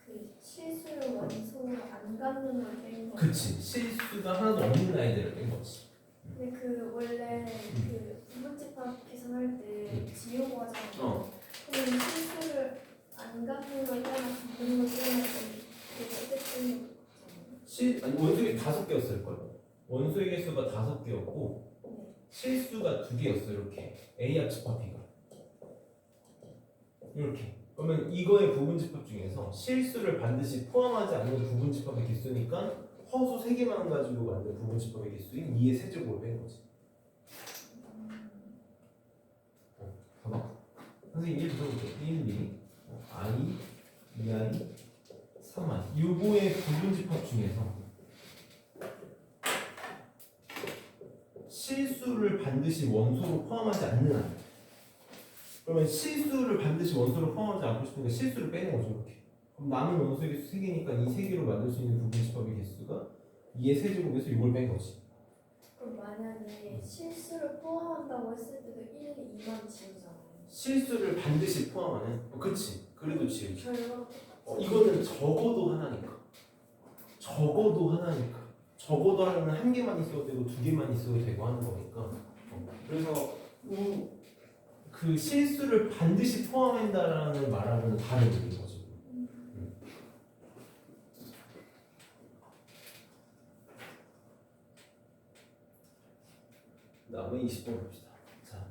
그 실수를 원소로 안 갖는 걸 뺀 거예요. 그치. 실수가 하나도 없는 아이들을 뺀 거지. 근데 그 원래 그 부분집합 계산할 때 지우고 하잖아요. 그럼 실수를 안 갖는 걸 빼나 갖는 걸 빼나 어쨌든 아니, 원소의 5개였을 거예요. 원소의 개수가 5개였고 실수가 2개였어. 이렇게 A 합집합 B가 이렇게. 그러면 이거의 부분집합 중에서 실수를 반드시 포함하지 않는 부분집합의 개수니까 허수 3개만 가지고 만든 부분집합의 개수인 2의 세제곱을 뺀 거지. 봐봐. 선생님 1 써볼게. 1, 2, I, 2I, 3I. 요거의 부분집합 중에서 실수를 반드시 원소로 포함하지 않는 아이. 그러면 실수를 반드시 원소로 포함하지 않고 싶으니까 실수를 빼는 거죠. 이렇게. 그럼 남은 원소의 개수 3개니까 이 3개로 만들 수 있는 부분집합의 개수가 2의 세제곱에서 이걸 뺀 거지. 그럼 만약에 실수를 포함한다고 했을 때도 1, 2만 지우잖아요. 실수를 반드시 포함하는 그치. 그래도 지우지. 결과 이거는 적어도 하나니까. 적어도 하나니까. 적어도 하나는 1개만 있어도 되고 2개만 있어도 되고 하는 거니까. 그래서 그 실수를 반드시 포함한다라는 말하고는 다른 의미인 거죠. 다음에 20번 봅시다. 자,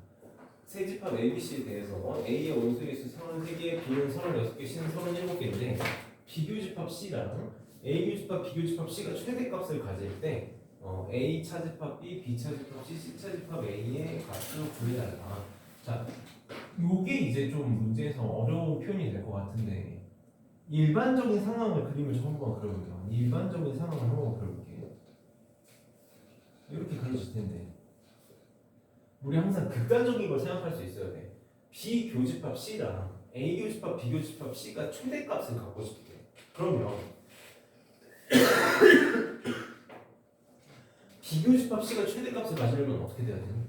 세집합 ABC에 대해서 A의 원소의 수 33개, B는 36개, C는 37개인데 비교집합 C랑 A교집합, B교집합 C가 최대값을 가질 때 A 차집합 B, B 차집합 C, C 차집합 A의 값을 구해달라. 자, 요게 이제 좀 문제에서 어려운 표현이 될 것 같은데 일반적인 상황을 그림을 좀 한번 그려볼게요. 일반적인 상황을 한번 그려볼게요. 이렇게 그려질 텐데 우리 항상 극단적인 걸 생각할 수 있어야 돼. B교집합 C랑 A교집합, B교집합 C가 최대값을 갖고 싶대. 그러면 B교집합 C가 최대값을 가지려면 어떻게 돼야 되니?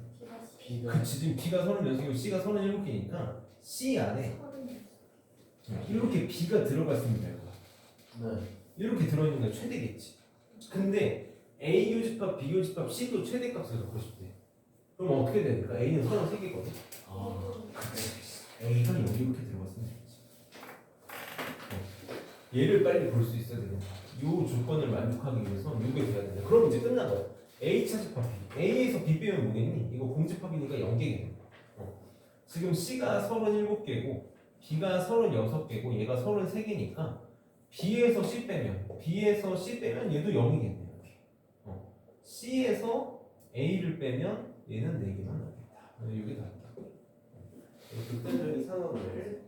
그치, 지금 B가 36개고 C가 37개니까 C 안에 이렇게 B가 들어갔으면 될 거야. 네. 이렇게 들어있는 게 최대겠지. 근데 A교집합, B교집합 C도 최대값을 갖고 싶대. 그럼 어떻게 되니까 A는 33개거든. A가 여기 이렇게 들어갔으면 되겠지. 얘를 빨리 볼 수 있어야 되는 이 조건을 만족하기 위해서 이게 돼야 된다. 그럼 이제 끝나고 A 차집합 B. A에서 B 빼면 뭐겠니? 이거 공집합이니까 0개겠네. 지금 C가 37개고 B가 36개고 얘가 33개니까 B에서 C 빼면 얘도 0이겠네. 이렇게. C에서 A를 빼면 얘는 4개만 나겠다. 이게 답이다. 극단적인 상황을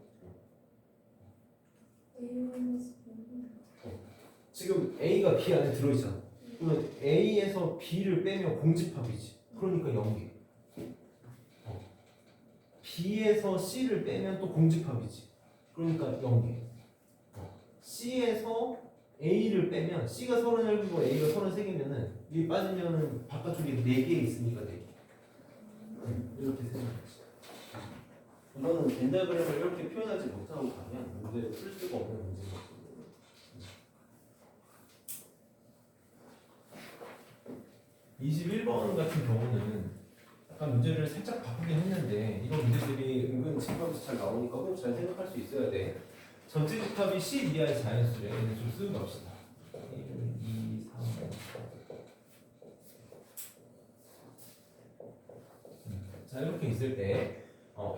지금 A가 B 안에 들어있잖아. 그러면 A에서 B를 빼면 공집합이지. 그러니까 0개. B에서 C를 빼면 또 공집합이지. 그러니까 0개. C에서 A를 빼면 C가 37개고 A가 33개면은 이 빠지면은 바깥쪽에 4개 있으니까 4개. 이렇게 생각하지. 이거는 벤다그램을 이렇게 표현하지 못하고 가면 문제를 풀 수가 없는 문제거든요. 21번 같은 경우는 약간 문제를 살짝 바꾸긴 했는데 이런 문제들이 은근 집합에서 잘 나오니까 꼭 잘 생각할 수 있어야 돼. 전체 집합이 10 이하의 자연수래. 이제 좀 쓰고 갑시다. 1, 2, 3, 4. 자, 이렇게 있을 때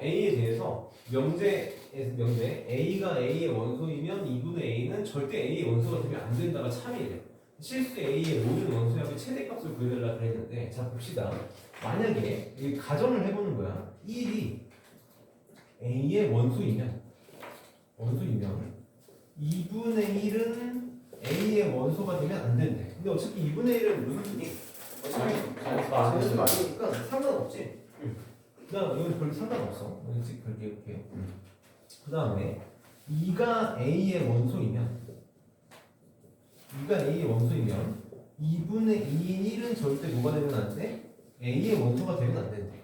A에 대해서 명제 A가 A의 원소이면 2분의 A는 절대 A의 원소가 되면 안 된다가 참이래요. 실수 A의 모든 원소의 최대값을 구해달라 그랬는데, 자 봅시다. 만약에 이 가정을 해보는 거야. 1이 A의 원소이면 원소이면 2분의 1은 A의 원소가 되면 안 된대. 근데 어차피 2분의 1은 무슨 뜻이? 어차피 자연수가 아니니까 상관없지. 그다음 이건 별로 상관없어. 이렇게 그렇게 이렇게. 그다음에 2가 A의 원소이면 2분의 2인 1은 절대 뭐가 되면 안 돼? A의 원소가 되면 안 된대.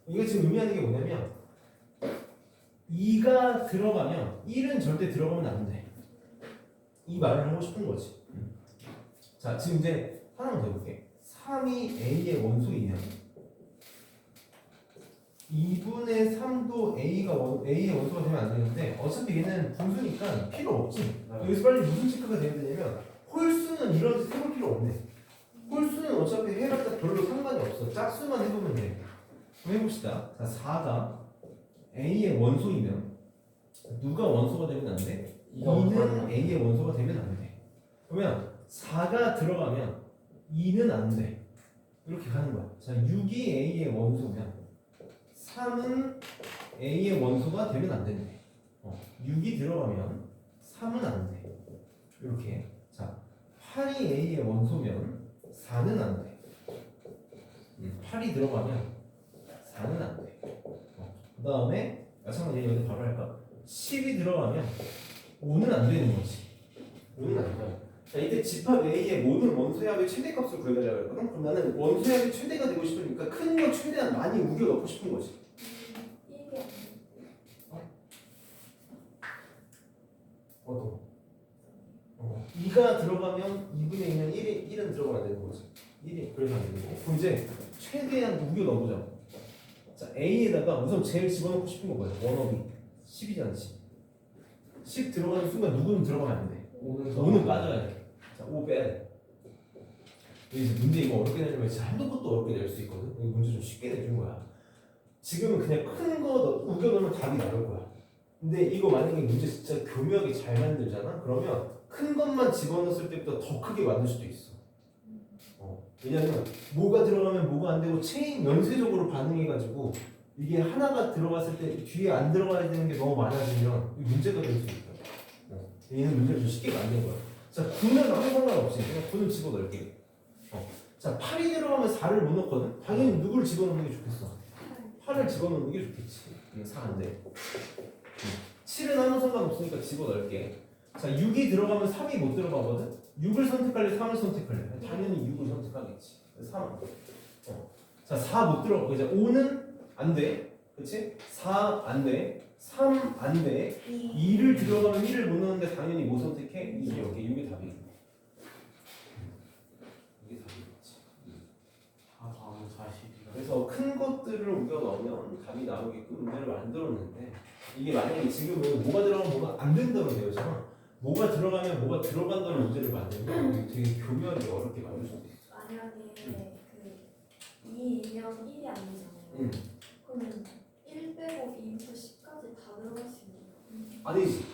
이거 지금 의미하는 게 뭐냐면 2가 들어가면 1은 절대 들어가면 안 돼. 이 말을 하고 싶은 거지. 자, 지금 이제 하나만 더 해볼게. 3이 A의 원소이면 2분의 3도 A의 원소가 되면 안 되는데 어차피 얘는 분수니까 필요 없지. 여기서 빨리 무슨 체크가 돼야 되냐면 홀수는 이런 데 세볼 필요 없네. 홀수는 어차피 해봤자 별로 상관이 없어. 짝수만 해보면 돼. 그럼 해봅시다. 자, 4가 A의 원소이면 누가 원소가 되면 안 돼? 2는 A의 원소가 되면 안 돼. 그러면 4가 들어가면 2는 안 돼. 이렇게 가는 거야. 자, 6이 A의 원소면 3은 A의 원소가 되면 안 된대. 6이 들어가면 3은 안 돼. 이렇게. 자, 8이 A의 원소면 4는 안 돼. 8이 들어가면 4는 안 돼. 그 다음에 잠깐만 얘 여기 바로 할까? 10이 들어가면 5는 안 되는 거지. 5는 안 돼. 자, 이때 집합 A의 모든 원소합의 최대값을 구해달라고 했거든? 그럼 나는 원소합의 최대가 되고 싶으니까 큰 거 최대한 많이 우겨 넣고 싶은 거지. 이게 어떤? 2가 들어가면 2분의 2는 1은 들어가면 안 되는 거지. 1이 그래서 안 되고. 그럼 이제 최대한 우겨 넣어보자. 자, A에다가 우선 제일 집어넣고 싶은 거 뭐야? 원업이 10이잖아. 10 들어가는 순간 누구는 들어가면 안 돼. 5는 빠져야 돼. 자, 5 빼야 돼. 여기서 문제 이거 어렵게 내려면 진짜 한두 것도 어렵게 낼 수 있거든. 여기 문제 좀 쉽게 내준 거야. 지금은 그냥 큰 거 우겨 넣으면 답이 나올 거야. 근데 이거 만약에 문제 진짜 교묘하게 잘 만들잖아? 그러면 큰 것만 집어넣었을 때보다 더 크게 만들 수도 있어. 왜냐면 뭐가 들어가면 뭐가 안 되고 체인 연쇄적으로 반응해가지고 이게 하나가 들어갔을 때 뒤에 안 들어가야 되는 게 너무 많아지면 문제가 될 수 있다. 얘는 문제를 좀 쉽게 만든 거야. 자, 9는 아무 상관없이 그냥 9는 집어넣을게. 자, 8이 들어가면 4를 못 넣거든? 당연히 누구를 집어넣는 게 좋겠어? 8을 집어넣는 게 좋겠지. 이게 4인데 7은 아무 상관없으니까 집어넣을게. 자, 6이 들어가면 3이 못 들어가거든? 6을 선택할래? 3을 선택할래? 당연히 6을 선택하겠지. 3. 자, 4 못 들어가고 이제 5는 안 돼. 그치? 4 안 돼. 3 안 돼. 2를 들어가면 1을 못 넣는데 당연히 뭐 선택해? 2 이렇게. 이게 답이겠네. 이게 답이겠지. 4 다음은 40이라. 그래서 큰 것들을 우겨 넣으면 답이 나오게끔 문제를 만들었는데 이게 만약에 지금은 뭐가 들어가면 뭐가 안 된다고 되어잖아. 뭐가 들어가면 뭐가 들어간다는 문제를 만들면 되게 교묘하게 어렵게 만들 수도 있어. 만약에 그 2이면 1이 아니잖아요. 그러면 1 빼고 2부터 10까지 다 들어갈 수 있는 거 아니지.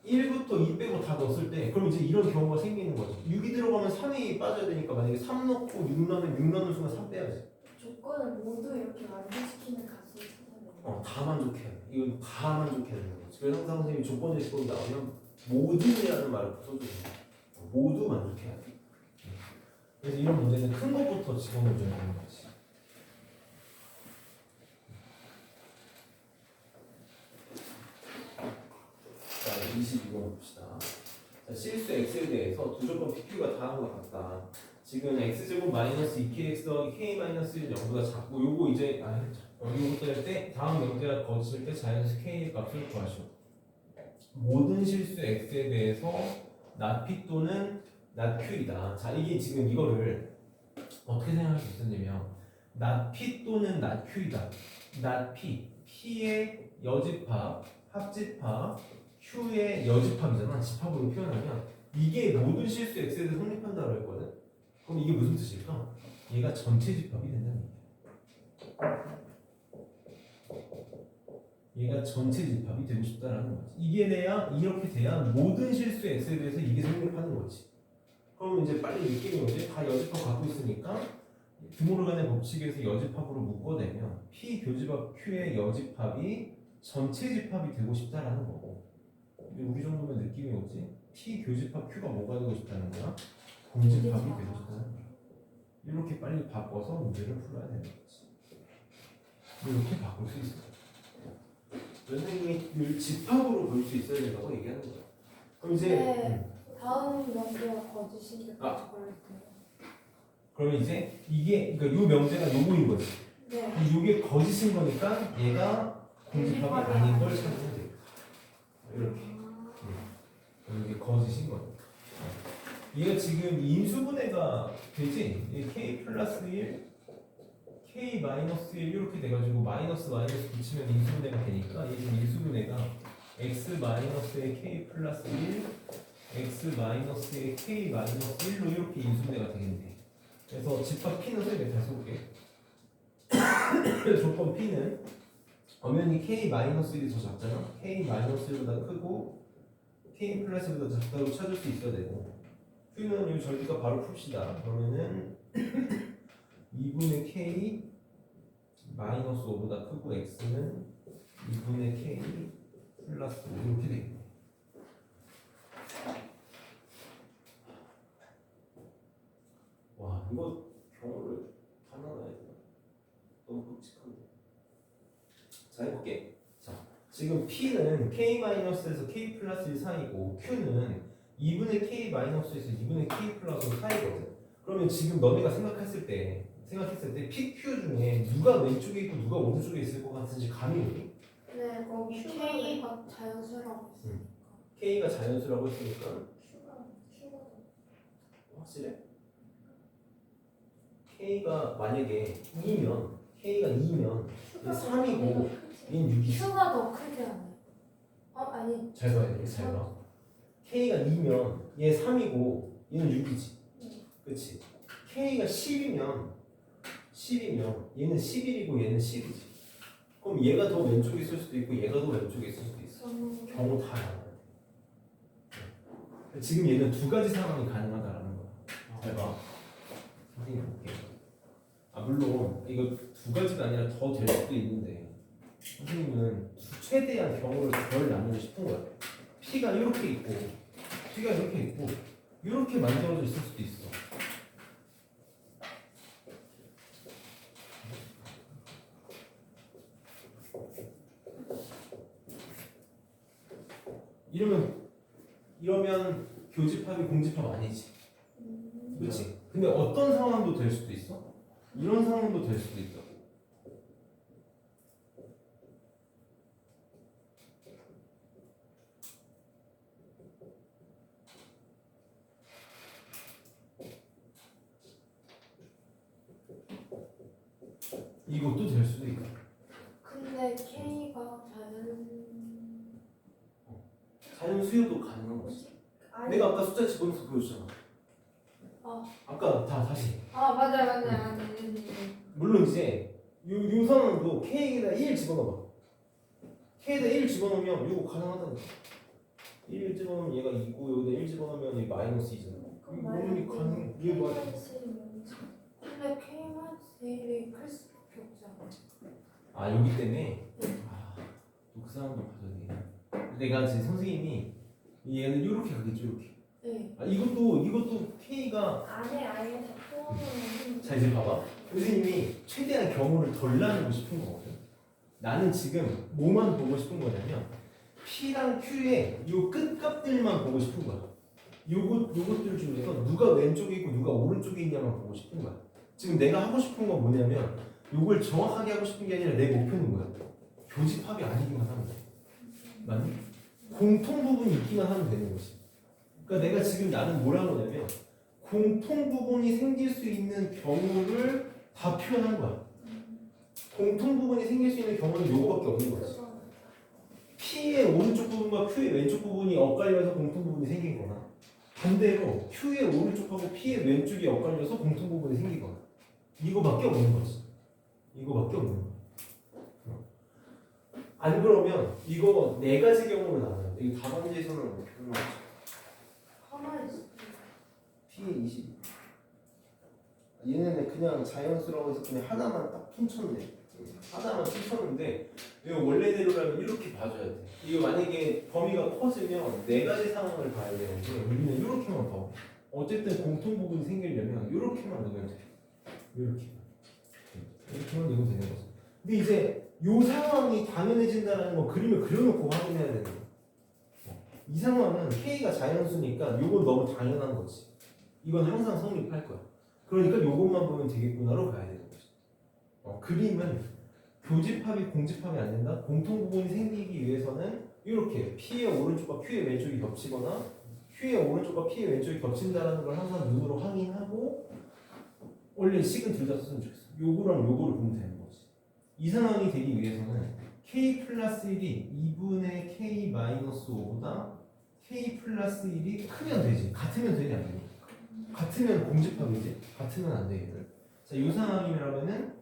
1부터 2 빼고 다 넣었을 때 그럼 이제 이런 경우가 생기는 거지. 6이 들어가면 3이 빠져야 되니까 만약에 3 넣고 6 넣으면 6 넣는 순간 3 빼야지. 조건을 모두 이렇게 만족시키는 값을 찾아야 돼요. 다 만족해야 돼. 이건 다 만족해야 되는 거지. 그래서 항상 선생님이 조건의 식으로 나오면 모든이라는 말을 써줘요. 모두 만족해야 돼. 그래서 이런 문제는 큰 것부터 집어넣어줘야 되는 거지. 자, 22번 봅시다. 자, 실수 x에 대해서 두 조건 PQ가 다음과 같다. 지금 x제곱 마이너스 2kx 더하기 k 마이너스 1은 0보다 작고 요거 이제 요것도 할 때 다음 명제가 거칠 때 자연수 k 값을 구하시오. 모든 실수 x에 대해서 not p 또는 not q이다. 자, 이게 지금 이거를 어떻게 생각할 수 있었냐면 not p 또는 not q이다. not p, p의 여집합, 합집합, q의 여집합이잖아. 집합으로 표현하면 이게 모든 실수 x에 대해서 성립한다고 했거든. 그럼 이게 무슨 뜻일까? 얘가 전체 집합이 된다는 얘기야. 얘가 전체 집합이 되고 싶다라는 거지. 이게 돼야 이렇게 돼야 모든 실수 x에 대해서 이게 성립하는 거지. 그럼 이제 빨리 느끼는 거지. 다 여집합 갖고 있으니까 드모르간의 법칙에서 여집합으로 묶어내면 p 교집합 q의 여집합이 전체 집합이 되고 싶다라는 거고. 우리 정도면 느낌이 오지? P 교집합 Q가 뭐가 되고 싶다는 거야? 공집합이 되고 싶다는 거야. 이렇게 빨리 바꿔서 문제를 풀어야 되는 거지. 이렇게 바꿀 수 있어. 선생님이 집합으로 볼 수 있어야 된다고 얘기하는 거야. 그럼 이제 네. 다음 명제가 거짓인데 걸릴 때. 그러면 이제 이게 그러니까 요 명제가 요거인 거지. 네. 요게 거짓인 거니까 얘가 공집합이 아닌 걸 찾으면 돼. 이렇게. 이게 거짓인 거야. 얘가 지금 인수분해가 되지? 이게 K 플러스 1, K 마이너스 1 이렇게 돼가지고 마이너스 붙이면 인수분해가 되니까 얘 지금 인수분해가 X 마이너스의 K 플러스 1, X 마이너스의 K 마이너스 1로 이렇게 인수분해가 되겠네. 그래서 집합 P는 선생님이 다시 볼게. 조건 P는 엄연히 K 마이너스 1이 더 작잖아. K 마이너스 1보다 크고 K 플러스보다 작다고 찾을 수 있어야 되고, Q는 이 절기가 바로 풉시다. 그러면은 2분의 K 마이너스 5보다 크고 X는 2분의 K 플러스 5 이렇게 되겠네. 와 이거 경우를 다 나눠야 되나? 너무 끔찍한데. 자 해볼게. 자 지금 P는 K-에서 K 플러스 1 사이고 Q는 2분의 K 마이너스에서 2분의 K 플러스 5 사이거든. 그러면 지금 너네가 생각했을 때 PQ 중에 누가 왼쪽에 있고 누가 오른쪽에 있을 것 같은지 감이 오니? 네, 거기 K가 자연스러워 있으니까. K가 자연수라고 했으니까 Q가 확실해? K가 만약에 2면 K가 2면 얘 3이고 얘는 6이지. Q가 더 크지 않아요? 아니. 잘 봐야 돼. 잘 봐. K가 2면 얘 3이고 얘는 6이지. 그치? K가 10이면 얘는 11이고 얘는 10이지. 그럼 얘가 더 왼쪽에 있을 수도 있고 얘가 더 왼쪽에 있을 수도 있어. 경우 다 나와야 돼. 지금 얘는 두 가지 상황이 가능하다라는 거야. 잘 봐. 선생님 볼게요. 물론 이거 두 가지가 아니라 더 될 수도 있는데 선생님은 최대한 경우를 덜 나누고 싶은 거야. P가 이렇게 있고 P가 이렇게 있고 이렇게 만들어져 있을 수도 있어. 이러면 교집합이 공집합 아니지. 그렇지? 근데 어떤 상황도 될 수도 있어? 이런 상황도 될 수도 있다고. 이것도 될 수도 있다. 근데 K가 자연 수요도 가능한 거지. 내가 아까 숫자 집어넣어서 보여줬잖아. 아까 다시. 맞아요. 물론 이제 요 상황도 K에다 1 집어넣어봐. K에다 1 집어넣으면 이거 가능하다는 거야. 1 집어넣으면 얘가 2고 여기다 1 집어넣으면 얘 마이너스 2잖아. 당연히 가능. 이게 뭐야? 근데 K-1이 클 수밖에 없지 않아요? 여기 때문에. 그 상황도 봐줘야 돼. 내가 지금 선생님이 얘는 이렇게 가겠죠, 이렇게. 네. 이것도 K가 안에 아예 다 포함을. 자 이제 봐봐. 선생님이 최대한 경우를 덜 나누고 싶은 거거든. 나는 지금 뭐만 보고 싶은 거냐면 P랑 Q의 요 끝값들만 보고 싶은 거야. 요것들 중에서 누가 왼쪽에 있고 누가 오른쪽에 있냐만 보고 싶은 거야. 지금 내가 하고 싶은 건 뭐냐면 요걸 정확하게 하고 싶은 게 아니라 내 목표는 뭐야? 교집합이 아니기만 하면 돼. 맞니? 공통 부분이 있기만 하면 되는 거지. 그러니까 내가 지금 나는 뭘 하는 거냐면 공통 부분이 생길 수 있는 경우를 다 표현한 거야. 공통 부분이 생길 수 있는 경우는 요거밖에 없는 거지. P의 오른쪽 부분과 Q의 왼쪽 부분이 엇갈려서 공통 부분이 생긴 거나 반대로 Q의 오른쪽하고 P의 왼쪽이 엇갈려서 공통 부분이 생긴 거나 이거밖에 없는 거지. 이거밖에 없는 거야. 안 그러면 이거 네 가지 경우로 나와요. 이 다반지에서는 어떻게 하는 거지? 가만히 있어. P의 20. 얘네는 그냥 자연스러워서 그냥 하나만 딱 훔쳤네. 하나만 추천인데 이거 원래대로라면 이렇게 봐줘야 돼. 이거 만약에 범위가 커지면 네 가지 상황을 봐야 되는데 우리는 이렇게만 봐. 어쨌든 공통 부분이 생기려면 이렇게만 넣으면 돼. 이렇게만 넣으면 되는 거죠. 근데 이제 이 상황이 당연해진다는 거 그림을 그려놓고 확인해야 되는 거야. 이 상황은 K가 자연수니까 이건 너무 당연한 거지. 이건 항상 성립할 거야. 그러니까 이것만 보면 되겠구나로 가야 되는 거지. 그림은 교집합이 공집합이 안 된다. 공통 부분이 생기기 위해서는 이렇게 P의 오른쪽과 Q의 왼쪽이 겹치거나 Q의 오른쪽과 P의 왼쪽이 겹친다는 걸 항상 눈으로 확인하고 원래 식은 둘 다 썼으면 좋겠어. 요거랑 요거를 보면 되는 거지. 이 상황이 되기 위해서는 K 플러스 1이 2분의 K 마이너스 5보다 K 플러스 1이 크면 되지. 같으면 되지 안 되니? 같으면 공집합이지. 같으면 안 되겠다. 자, 이 상황이라면은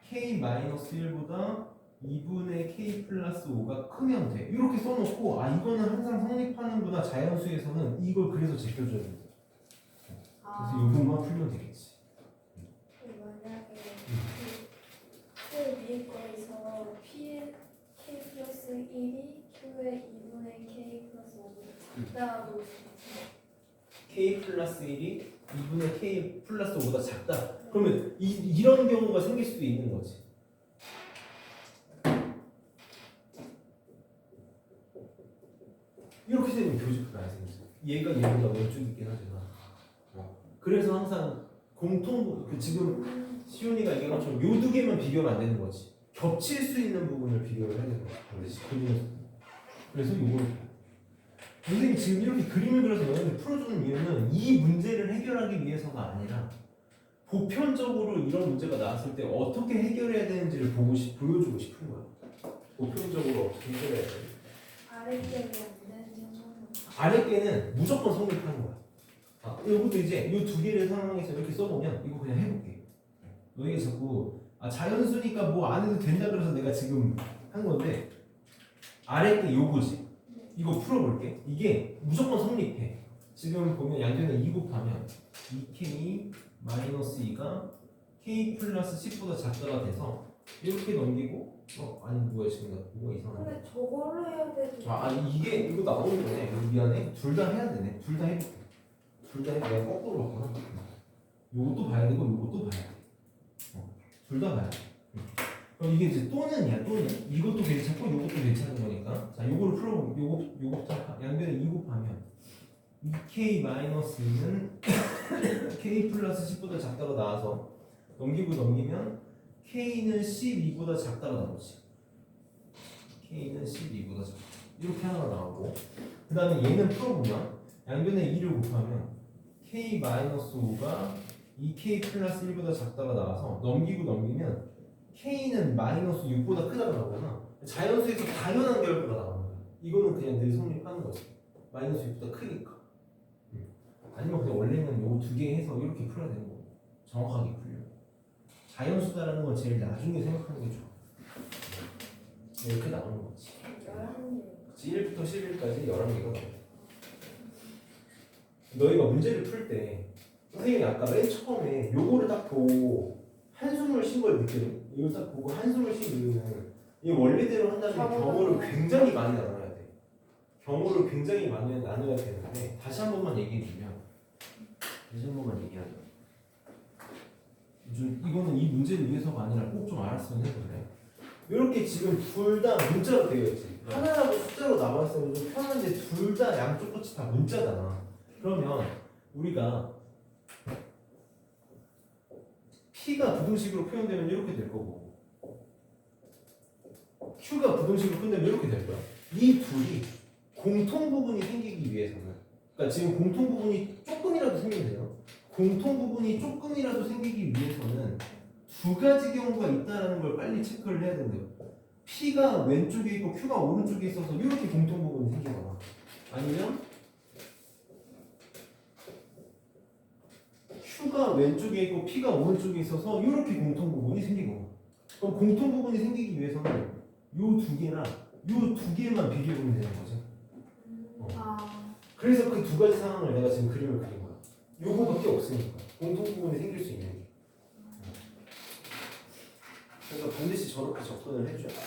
K 마이너스 1보다 2분의 K 플러스 5가 크면 돼. 이렇게 써놓고 아 이거는 항상 성립하는구나. 자연수에서는 이걸 그래서 제껴줘야 된다. 그래서 이 부분만 풀면 되겠지. 만약에 그 위에 거에서 K 플러스 1이 Q의 2분의 K 플러스 5보다 작다고 K 플러스 1이 2분의 K 플러스 5보다 작다. 그러면 이런 경우가 생길 수도 있는 거지. 이렇게 되면 교집합이 안 생기죠. 얘가 얘보다 왼쪽이 있긴 하지만. 그래서 항상 지금 시온이가 얘기한 것처럼 요 두 개만 비교하면 안 되는 거지. 겹칠 수 있는 부분을 비교를 해야 되는 거야. 그래서 요걸 선생님이 지금 이렇게 그림을 그려서 너희들 풀어주는 이유는 이 문제를 해결하기 위해서가 아니라 보편적으로 이런 문제가 나왔을 때 어떻게 해결해야 되는지를 보여주고 싶은 거야. 보편적으로 어떻게 해결해야 돼? 아랫배가 안 되는 상황. 아랫개는 무조건 성립하는 거야. 이것도 이제 이 두 개를 상황에서 이렇게 써보면 이거 그냥 해볼게. 너희가 자꾸 자연수니까 뭐 안 해도 된다 그래서 내가 지금 한 건데 아랫개 요거지. 이거 풀어볼게. 이게 무조건 성립해. 지금 보면 양변에 2 곱하면 2K 마이너스 2가 K 플러스 10보다 작다가 돼서 이렇게 넘기고 아니 뭐야 지금 나 뭐가 이상한데. 근데 저걸로 해야 되지. 아니 이거 나오는 거네. 미안해. 둘 다 해야 되네. 둘 다 해볼게. 둘 다 해볼게. 내가 거꾸로 봤구나. 요것도 봐야 되고 요것도 봐야 돼. 둘 다 봐야 돼. 그럼 이게 이제 또는이야. 또는 이것도 괜찮고 요것도 괜찮은 거니까. 자 요거를 풀어보면 요거부터 양변에 2 곱하면 2K 마이너스 2는 K 플러스 10보다 작다가 나와서 넘기면 K는 12보다 작다가 나오지. K는 12보다 작다. 이렇게 하나가 나오고 그 다음에 얘는 풀어보면 양변에 2를 곱하면 K 마이너스 5가 2K 플러스 1보다 작다가 나와서 넘기면 K는 마이너스 6보다 크다가 나오잖아. 자연수에서 당연한 결과가 나오는 거야. 이거는 그냥 늘 성립하는 거지. 마이너스 6보다 크니까. 아니면 그냥 원래는 요거 두 개 해서 이렇게 풀어야 되는 거고 정확하게 풀려. 자연수다라는 건 제일 나중에 생각하는 게 좋아. 이렇게 나오는 거지. 11개. 1부터 11까지 11개가 나와. 너희가 문제를 풀 때 선생님이 아까 맨 처음에 요거를 딱 보고 한숨을 쉰 걸 느끼는 이걸 딱 보고 한숨을 쉰 이유는 이 원리대로 한다면 경우를 굉장히 많이 나눠야 돼. 경우를 굉장히 많이 나눠야 되는데 다시 한 번만 얘기해 주면 이거는 이 문제를 위해서가 아니라 꼭 좀 알았으면 해볼래. 이렇게 지금 둘 다 문자로 되어 있지. 하나라고 숫자로 나왔으면 좀 편한데 둘 다 양쪽 끝이 다 문자잖아. 그러면 우리가 P가 부등식으로 표현되면 이렇게 될 거고 Q가 부등식으로 표현되면 이렇게 될 거야. 이 둘이 공통 부분이 생기기 위해서는 그러니까 지금 공통 부분이 조금이라도 생기면 돼요. 공통 부분이 조금이라도 생기기 위해서는 두 가지 경우가 있다는 걸 빨리 체크를 해야 된대요. P가 왼쪽에 있고 Q가 오른쪽에 있어서 이렇게 공통 부분이 생기거나 아니면 Q가 왼쪽에 있고 P가 오른쪽에 있어서 이렇게 공통 부분이 생기거나 그럼 공통 부분이 생기기 위해서는 요 두 개랑 요 두 개만 비교해보면 되는 거지. 그래서 그 두 가지 상황을 내가 지금 그림을 그린 거야. 요거밖에 없으니까 공통 부분이 생길 수 있는 게. 그러니까 반드시 저렇게 접근을 해줘야 돼.